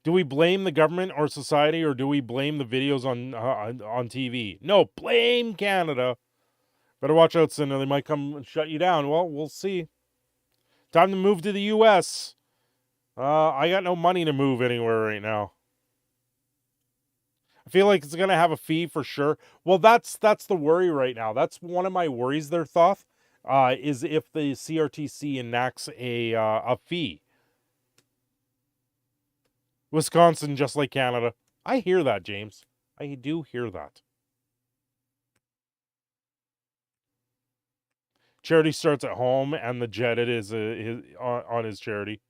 Do we blame the government or society, or do we blame the videos on TV? No, blame Canada. Better watch out, Cinder. They might come and shut you down. Well, we'll see. Time to move to the U.S. I got no money to move anywhere right now. I feel like it's going to have a fee for sure. Well, that's the worry right now. That's one of my worries there, Thoth, is if the CRTC enacts a fee. Wisconsin, just like Canada. I hear that, James. I do hear that. Charity starts at home, and the Jetted is on his charity.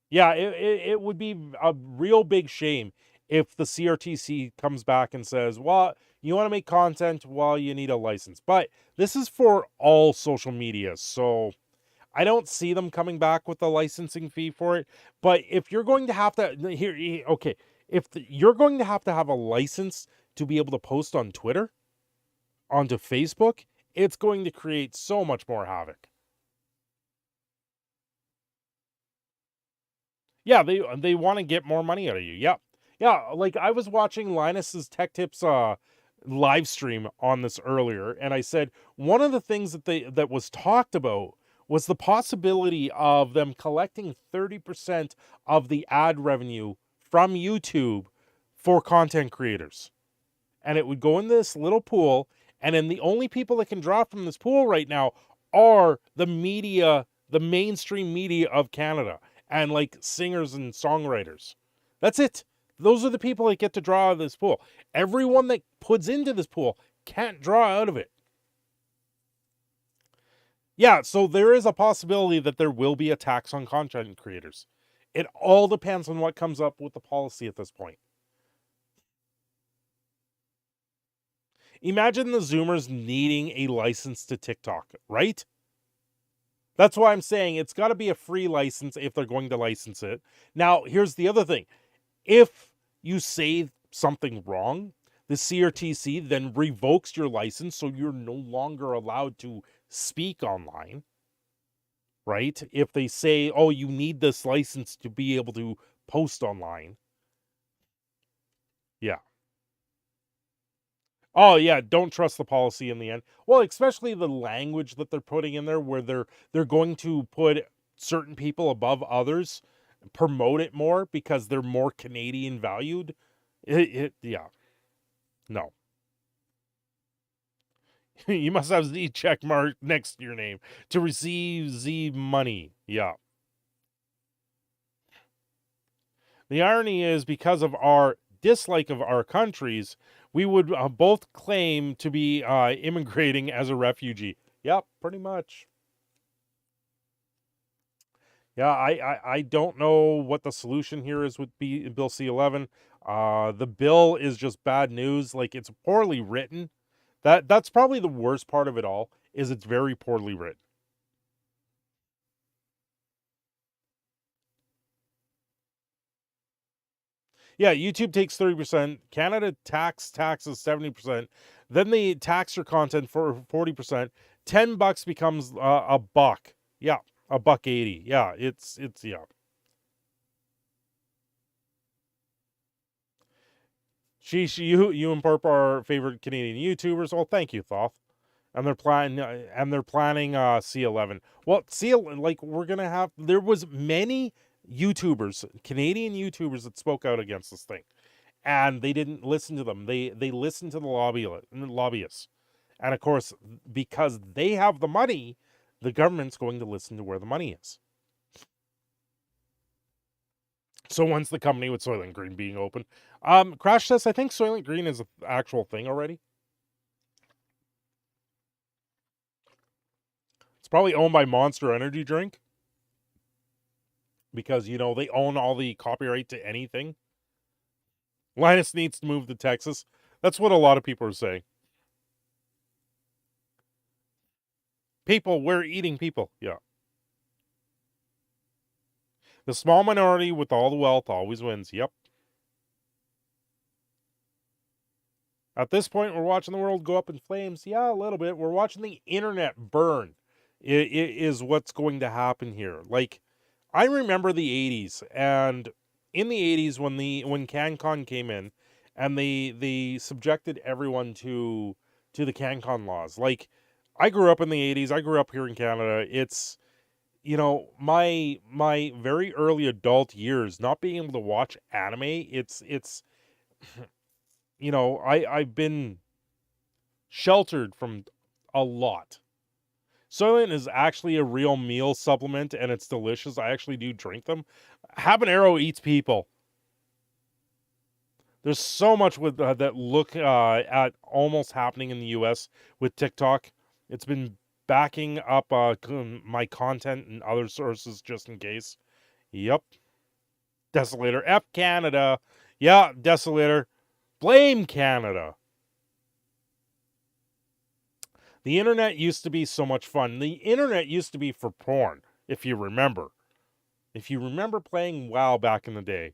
Yeah, it would be a real big shame if the CRTC comes back and says, well, you want to make content, well, you need a license. But this is for all social media, so I don't see them coming back with a licensing fee for it. But if you're going to have to, okay, you're going to have a license to be able to post on Twitter, onto Facebook, it's going to create so much more havoc. Yeah, they want to get more money out of you. Yeah. Yeah, like I was watching Linus's Tech Tips live stream on this earlier, and I said one of the things that was talked about was the possibility of them collecting 30% of the ad revenue from YouTube for content creators. And it would go in this little pool, and then the only people that can draw from this pool right now are the media, the mainstream media of Canada, and like singers and songwriters. That's it. Those are the people that get to draw out of this pool. Everyone that puts into this pool can't draw out of it. Yeah, so there is a possibility that there will be a tax on content creators. It all depends on what comes up with the policy at this point. Imagine the Zoomers needing a license to TikTok, right? That's why I'm saying it's got to be a free license if they're going to license it. Now, here's the other thing. If you say something wrong, the CRTC then revokes your license, so you're no longer allowed to speak online, right? If they say, oh, you need this license to be able to post online. Yeah. Oh, yeah, don't trust the policy in the end. Well, especially the language that they're putting in there, where they're going to put certain people above others, promote it more because they're more Canadian valued. Yeah. No. You must have Z check mark next to your name to receive Z money. Yeah. The irony is, because of our dislike of our countries, we would both claim to be immigrating as a refugee. Yep, pretty much. Yeah, I don't know what the solution here is with Bill C-11. The bill is just bad news. Like, it's poorly written. That's probably the worst part of it all, is it's very poorly written. Yeah, YouTube takes 30%. Canada taxes 70%. Then they tax your content for 40%. $10 becomes a buck. Yeah, $1.80. Yeah, it's yeah. Sheesh, you and Perp are our favorite Canadian YouTubers. Well, thank you, Thoth. And they're planning C11. Well, like, we're gonna have, there was many YouTubers, Canadian YouTubers, that spoke out against this thing, and they didn't listen to them. They listened to the lobbyists, and of course, because they have the money, the government's going to listen to where the money is. So once the company with Soylent Green being open, Crash says, I think Soylent Green is an actual thing already. It's probably owned by Monster Energy Drink, because, you know, they own all the copyright to anything. Linus needs to move to Texas. That's what a lot of people are saying. People, we're eating people. Yeah. The small minority with all the wealth always wins. Yep. At this point, we're watching the world go up in flames. Yeah, a little bit. We're watching the internet burn. It is what's going to happen here. Like, I remember the 80s, and in the 80s when CanCon came in, and they subjected everyone to the CanCon laws. Like, I grew up in the 80s. I grew up here in Canada. It's, you know, my very early adult years not being able to watch anime. It's you know, I've been sheltered from a lot. Soylent is actually a real meal supplement, and it's delicious. I actually do drink them. Habanero eats people. There's so much with that look at almost happening in the U.S. with TikTok. It's been backing up my content and other sources just in case. Yep. Desolator. F Canada. Yeah, Desolator. Blame Canada. The internet used to be so much fun. The internet used to be for porn, if you remember. If you remember playing WoW back in the day.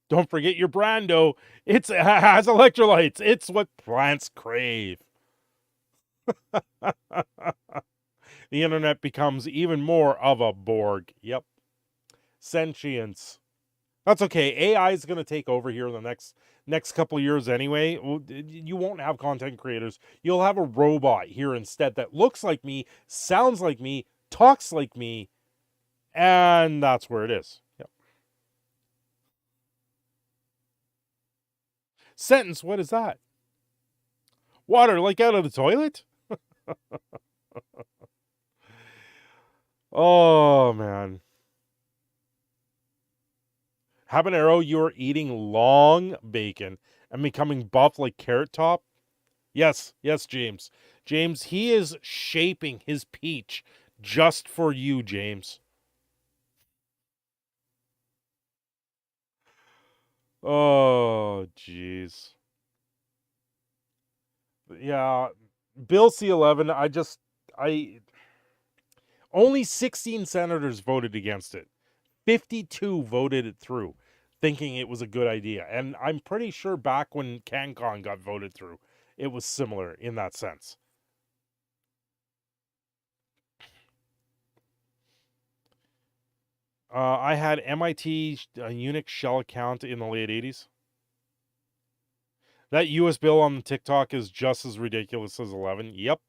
Don't forget your Brando. It has electrolytes. It's what plants crave. The internet becomes even more of a Borg. Yep. Sentience. That's okay. AI is going to take over here in the next couple years anyway. You won't have content creators. You'll have a robot here instead that looks like me, sounds like me, talks like me, and that's where it is. Yep. Sentence, what is that? Water like out of the toilet? Oh, man. Habanero, you're eating long bacon and becoming buff like Carrot Top? Yes, James. James, he is shaping his peach just for you, James. Oh, jeez. Yeah, Bill C-11, only 16 senators voted against it. 52 voted it through, thinking it was a good idea. And I'm pretty sure back when CanCon got voted through, it was similar in that sense. I had MIT Unix shell account in the late 80s. That US bill on the TikTok is just as ridiculous as 11. Yep.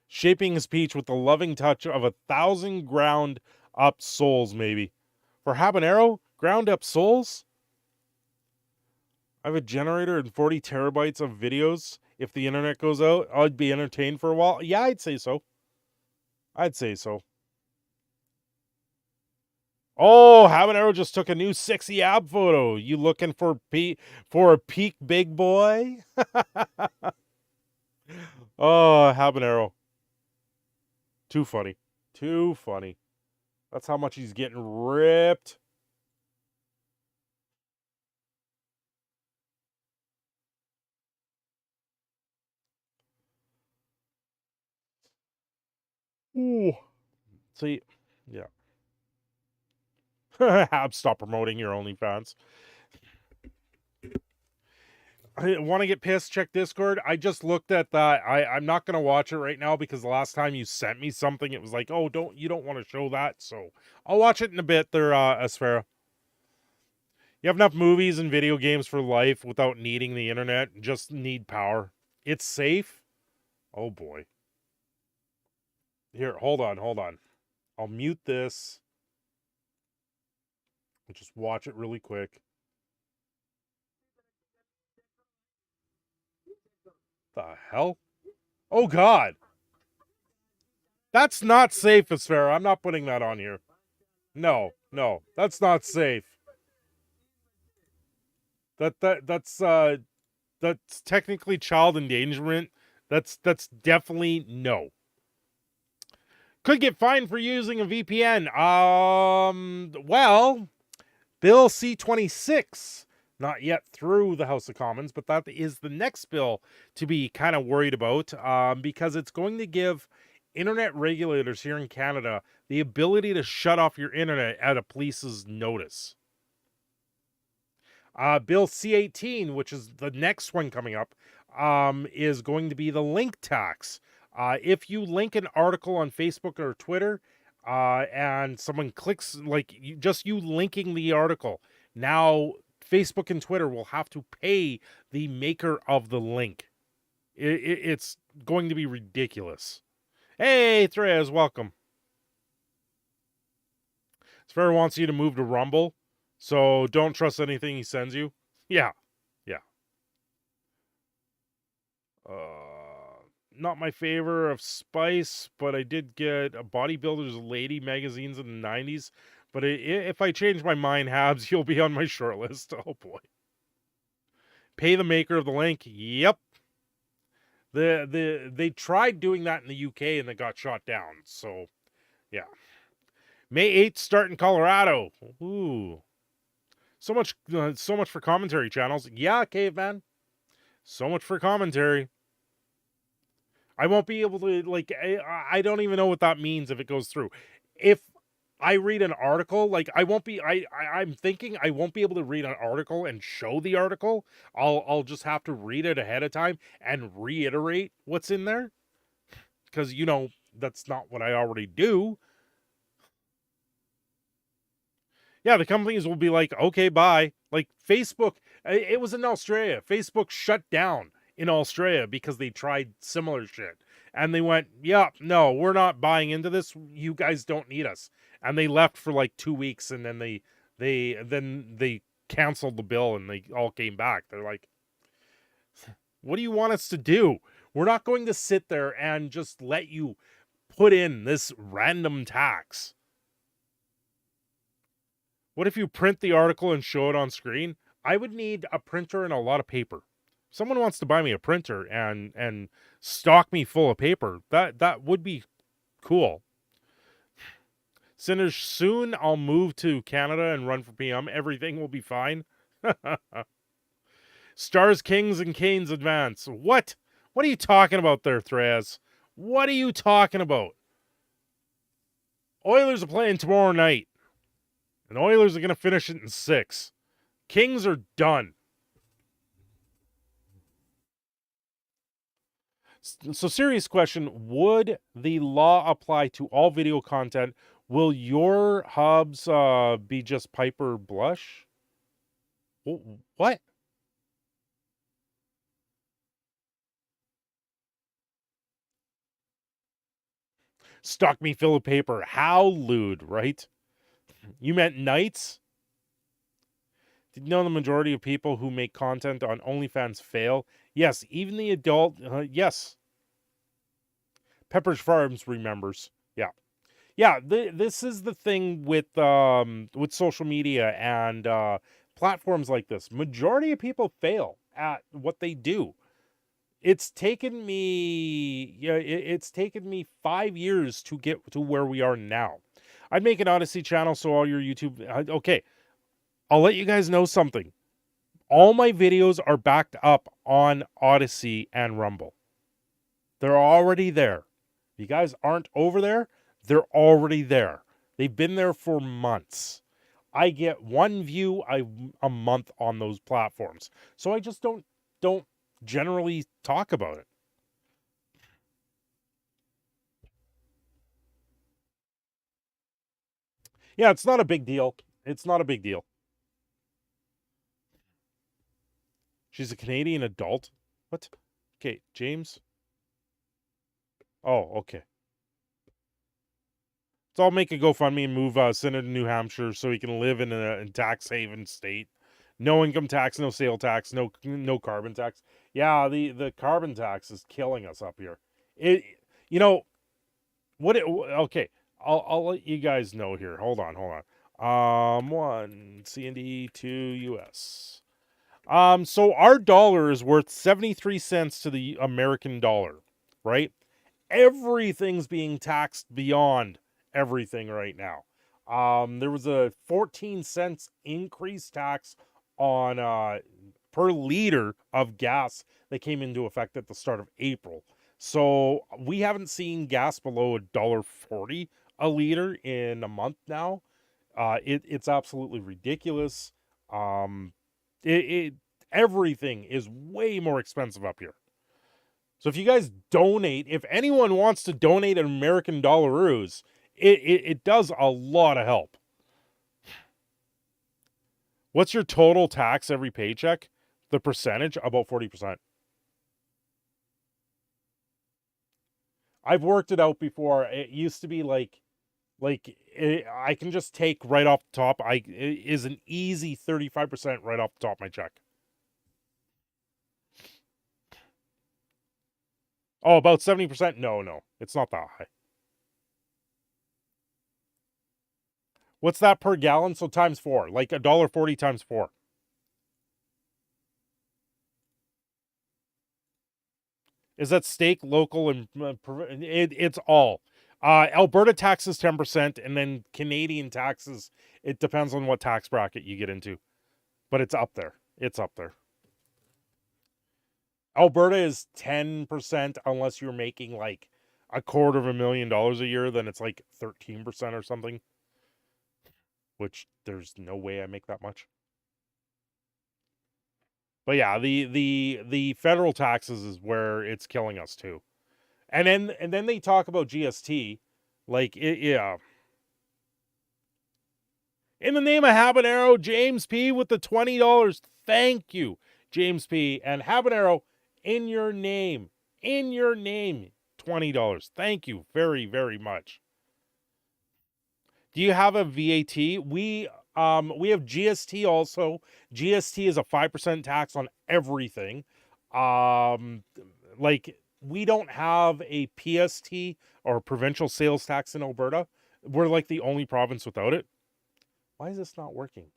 Shaping his peach with the loving touch of 1,000 ground up souls, maybe. For Habanero, ground up souls? I have a generator and 40 terabytes of videos. If the internet goes out, I'd be entertained for a while. Yeah, I'd say so. Oh, Habanero just took a new sexy ab photo. You looking for a peak big boy? Oh, Habanero. Too funny. That's how much he's getting ripped. Ooh. See, yeah. Stop promoting your OnlyFans. I want to get pissed. Check Discord. I just looked at that. I'm not gonna watch it right now because the last time you sent me something, it was like, oh, you don't want to show that. So I'll watch it in a bit. There, Asfera. You have enough movies and video games for life without needing the internet. Just need power. It's safe. Oh boy. Here, hold on. I'll mute this. I'll just watch it really quick. The hell? Oh God. That's not safe, Asfera. I'm not putting that on here. No, that's not safe. That's technically child endangerment. That's definitely no. Could get fined for using a VPN. Well, Bill C-26, not yet through the House of Commons, but that is the next bill to be kind of worried about, because it's going to give internet regulators here in Canada the ability to shut off your internet at a police's notice. Bill C-18, which is the next one coming up, is going to be the link tax. If you link an article on Facebook or Twitter, and someone clicks, like you linking the article, now Facebook and Twitter will have to pay the maker of the link. It's going to be ridiculous. Hey, Threz, welcome. Sphere wants you to move to Rumble, so don't trust anything he sends you. Yeah. Not my favor of Spice, but I did get a Bodybuilder's Lady magazines in the 90s. But if I change my mind, Habs, you'll be on my short list. Oh boy. Pay the maker of the link. Yep. They tried doing that in the UK and it got shot down. So, yeah. May 8th start in Colorado. Ooh. So much for commentary channels. Yeah, Caveman. So much for commentary. I won't be able to, like, I don't even know what that means if it goes through. If I read an article, like, I'm thinking I won't be able to read an article and show the article. I'll just have to read it ahead of time and reiterate what's in there. Because, that's not what I already do. Yeah, the companies will be like, okay, bye. Like Facebook, it was in Australia. Facebook shut down in Australia because they tried similar shit. And they went, yeah, no, we're not buying into this. You guys don't need us. And they left for like 2 weeks, and then they canceled the bill, and they all came back. They're like, what do you want us to do? We're not going to sit there and just let you put in this random tax. What if you print the article and show it on screen? I would need a printer and a lot of paper. If someone wants to buy me a printer and stock me full of paper, that would be cool. Sinners, soon I'll move to Canada and run for PM. Everything will be fine. Stars, Kings, and Canes advance. What? What are you talking about there, Thraz? What are you talking about? Oilers are playing tomorrow night. And Oilers are going to finish it in 6. Kings are done. So, serious question. Would the law apply to all video content? Will your hubs be just Piper Blush? What? Stock me full of paper. How lewd, right? You meant knights? Did you know the majority of people who make content on OnlyFans fail? Yes, even the adult. Yes. Pepperidge Farms remembers. Yeah. Yeah, this is the thing with social media and platforms like this. Majority of people fail at what they do. It's taken me it's taken me 5 years to get to where we are now. I'd make an Odyssey channel so all your YouTube okay. I'll let you guys know something. All my videos are backed up on Odyssey and Rumble. They're already there. If you guys aren't over there, they're already there. They've been there for months. I get 1 view a month on those platforms. So I just don't generally talk about it. Yeah, it's not a big deal. It's not a big deal. She's a Canadian adult? What? Okay, James? Oh, okay. So I'll make a GoFundMe and move Senator to New Hampshire so he can live in a tax haven state. No income tax, no sale tax, no carbon tax. Yeah, the carbon tax is killing us up here. Okay, I'll let you guys know here. Hold on. 1 CND 2 US. So our dollar is worth 73 cents to the American dollar, right? Everything's being taxed beyond everything right now. There was a 14 cents increase tax on per liter of gas that came into effect at the start of April. So we haven't seen gas below $1.40 a liter in a month now. It's absolutely ridiculous. Everything is way more expensive up here. So if you guys donate, if anyone wants to donate an American dollaroos, it does a lot of help. What's your total tax every paycheck? The percentage? About 40%. I've worked it out before. It used to be I can just take right off the top. It is an easy 35% right off the top of my check. Oh, about 70%? No. It's not that high. What's that per gallon? So times 4. Like $1.40 times 4. Is that state, local, and it's all. Alberta taxes 10%, and then Canadian taxes, it depends on what tax bracket you get into. But it's up there. It's up there. Alberta is 10% unless you're making like $250,000 a year, then it's like 13% or something. Which there's no way I make that much. But yeah, the federal taxes is where it's killing us too. And then they talk about GST, like yeah. In the name of Habanero, James P. with the $20. Thank you, James P. And Habanero, in your name, $20. Thank you very, very much. Do you have a VAT? We have GST also. GST is a 5% tax on everything. Like we don't have a PST or provincial sales tax in Alberta. We're like the only province without it. Why is this not working?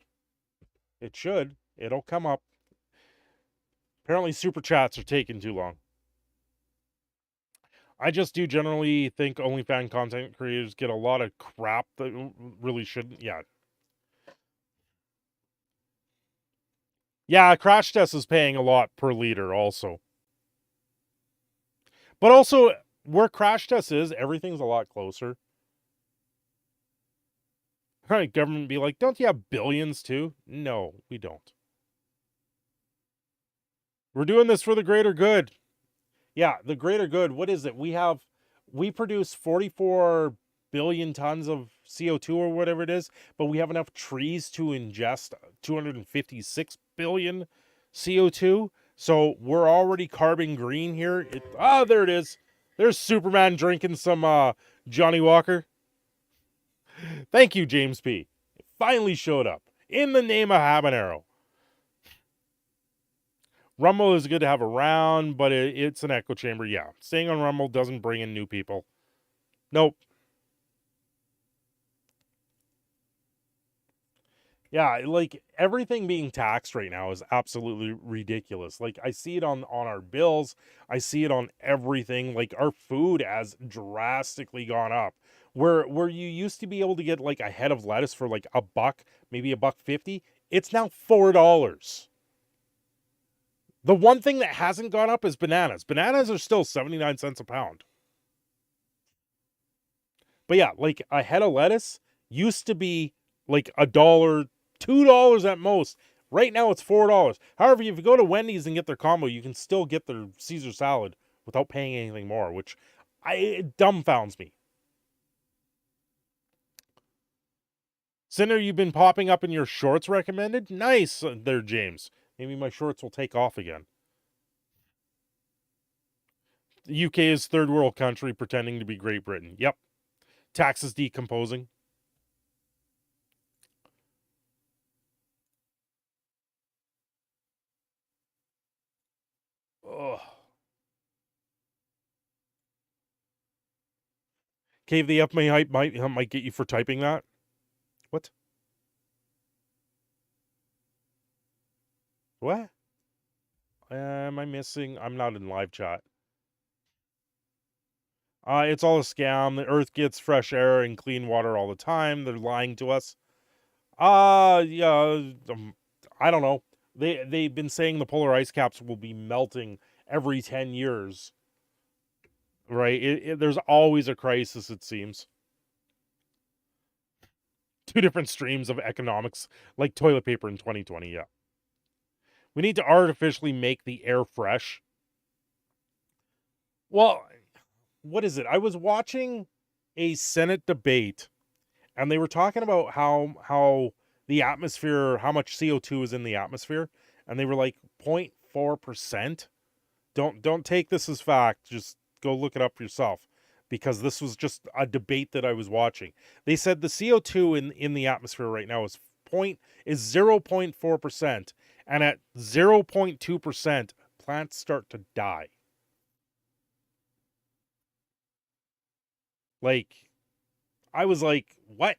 It should. It'll come up. Apparently super chats are taking too long. I just do generally think OnlyFans content creators get a lot of crap that really shouldn't. Yeah. Yeah, Crash Test is paying a lot per liter also. But also, where Crash Test is, everything's a lot closer. Right, government be like, don't you have billions too? No, we don't. We're doing this for the greater good. Yeah, the greater good. What is it? We produce 44 billion tons of CO2 or whatever it is, but we have enough trees to ingest 256 billion CO2. So we're already carbon green here. There it is. There's Superman drinking some Johnny Walker. Thank you, James P. It finally showed up. In the name of Habanero. Rumble is good to have around, but it's an echo chamber. Yeah, staying on Rumble doesn't bring in new people. Nope. Yeah, like everything being taxed right now is absolutely ridiculous. Like I see it on our bills. I see it on everything. Like our food has drastically gone up. Where you used to be able to get like a head of lettuce for like a buck, maybe $1.50, it's now $4. The one thing that hasn't gone up is bananas. Bananas are still 79 cents a pound. But yeah, like a head of lettuce used to be like $1, $2 at most. Right now it's $4. However, if you go to Wendy's and get their combo, you can still get their Caesar salad without paying anything more, which it dumbfounds me. Cinder, you've been popping up in your shorts recommended? Nice there, James. Maybe my shorts will take off again. The UK is third world country pretending to be Great Britain. Yep. Taxes decomposing. Ugh. Cave the up my hype might get you for typing that. What? What? Am I missing? I'm not in live chat. It's all a scam. The Earth gets fresh air and clean water all the time. They're lying to us. Yeah. I don't know. They've been saying the polar ice caps will be melting every 10 years. Right? There's always a crisis, it seems. Two different streams of economics, like toilet paper in 2020. Yeah. We need to artificially make the air fresh. Well, what is it? I was watching a Senate debate, and they were talking about how the atmosphere, how much CO2 is in the atmosphere, and they were like 0.4%. Don't take this as fact. Just go look it up yourself, because this was just a debate that I was watching. They said the CO2 in the atmosphere right now is 0.4%, and at 0.2%, plants start to die. Like, I was like, what?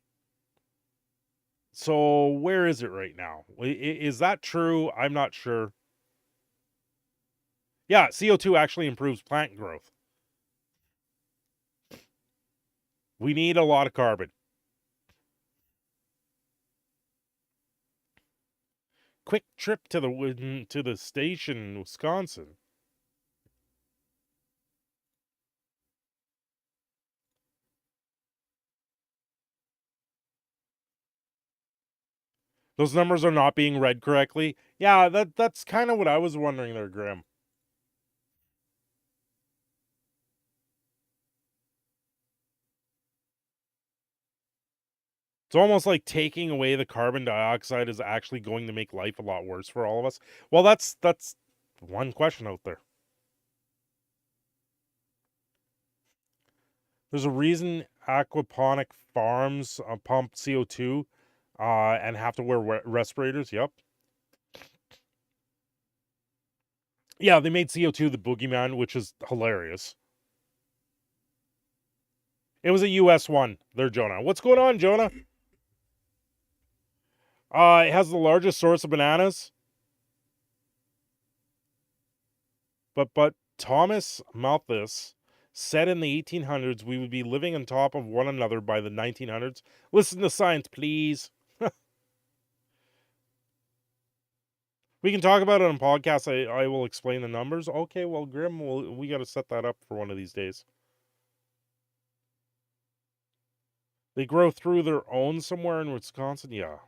So where is it right now? Is that true? I'm not sure. Yeah, CO2 actually improves plant growth. We need a lot of carbon. Quick trip to the station in Wisconsin. Those numbers are not being read correctly. Yeah, that's kind of what I was wondering there, Grim. It's almost like taking away the carbon dioxide is actually going to make life a lot worse for all of us. Well, that's one question out there. There's a reason aquaponic farms pump CO2 and have to wear respirators. Yep. Yeah, they made CO2 the boogeyman, which is hilarious. It was a US one there, Jonah. What's going on, Jonah? It has the largest source of bananas. But Thomas Malthus said in the 1800s we would be living on top of one another by the 1900s. Listen to science, please. We can talk about it on podcasts. I will explain the numbers. Okay, well, Grim, we got to set that up for one of these days. They grow through their own somewhere in Wisconsin? Yeah.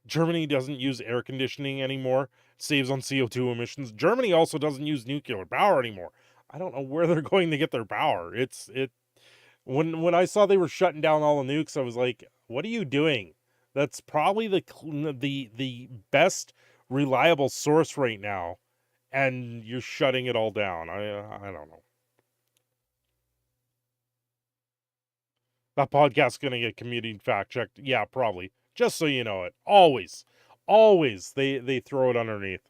Germany doesn't use air conditioning anymore. It saves on CO2 emissions. Germany also doesn't use nuclear power anymore. I don't know where they're going to get their power. When I saw they were shutting down all the nukes, I was like, what are you doing? That's probably the best reliable source right now, and you're shutting it all down. I don't know. That podcast's gonna get community fact checked. Yeah, probably. Just so you know it. Always they throw it underneath.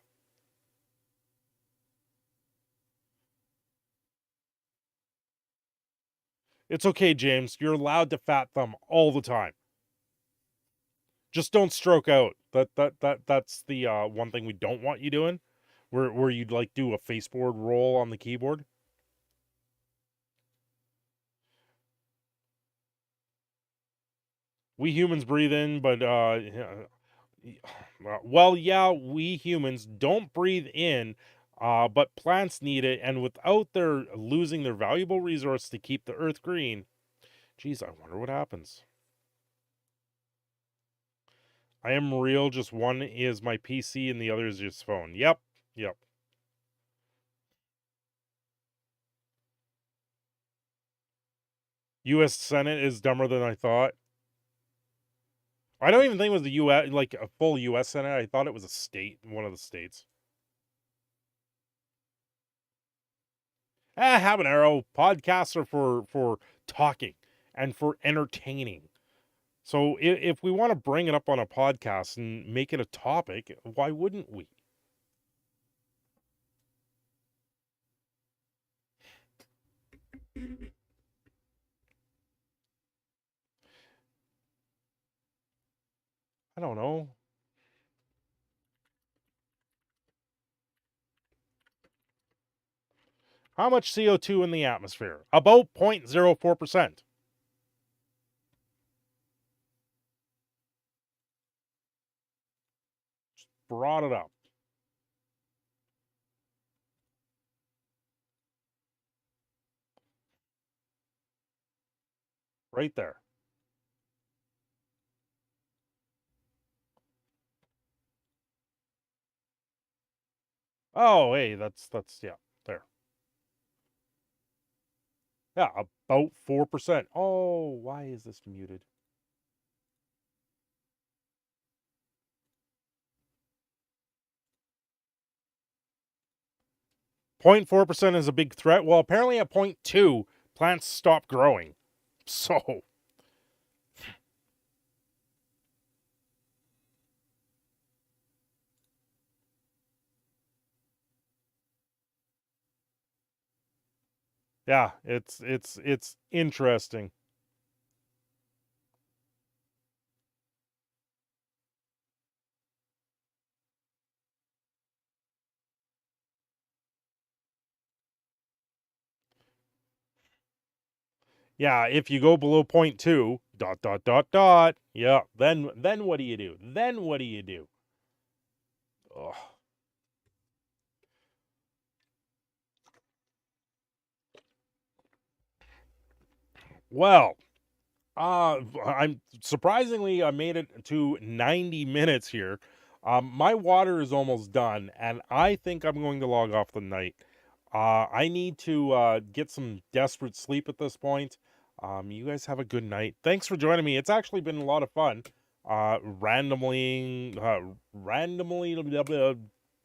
It's okay, James. You're allowed to fat thumb all the time. Just don't stroke out. That's the one thing we don't want you doing. Where you'd like do a faceboard roll on the keyboard. We humans breathe in, but well, yeah, we humans don't breathe in, but plants need it, and without their losing their valuable resource to keep the earth green. Geez, I wonder what happens. I am real, just one is my PC and the other is just phone. Yep. US Senate is dumber than I thought. I don't even think it was the US, like a full US Senate. I thought it was a state, one of the states. Habanero, podcasts are for talking and for entertaining. So if we want to bring it up on a podcast and make it a topic, why wouldn't we? I don't know. How much CO2 in the atmosphere? About 0.04%. Just brought it up. Right there. Oh, hey, that's yeah, there. Yeah, about 4%. Oh, why is this muted? .4% is a big threat. Well, apparently at 0.2, plants stop growing. So, yeah, it's interesting. Yeah, if you go below 0.2, ... Yeah, then what do you do? Then what do you do? Ugh. Well, I'm surprisingly I made it to 90 minutes here. My water is almost done, and I think I'm going to log off the night. I need to get some desperate sleep at this point. You guys have a good night. Thanks for joining me. It's actually been a lot of fun. Randomly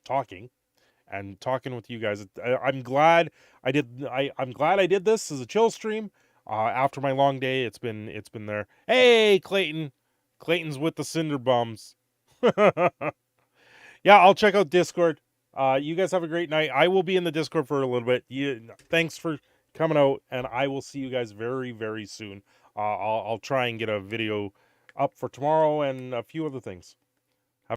talking with you guys. I'm glad I did. I'm glad I did this as a chill stream. After my long day, it's been there. Hey, Clayton. Clayton's with the Cinder Bums. Yeah, I'll check out Discord. You guys have a great night. I will be in the Discord for a little bit. Thanks for coming out, and I will see you guys very, very soon. I'll try and get a video up for tomorrow and a few other things.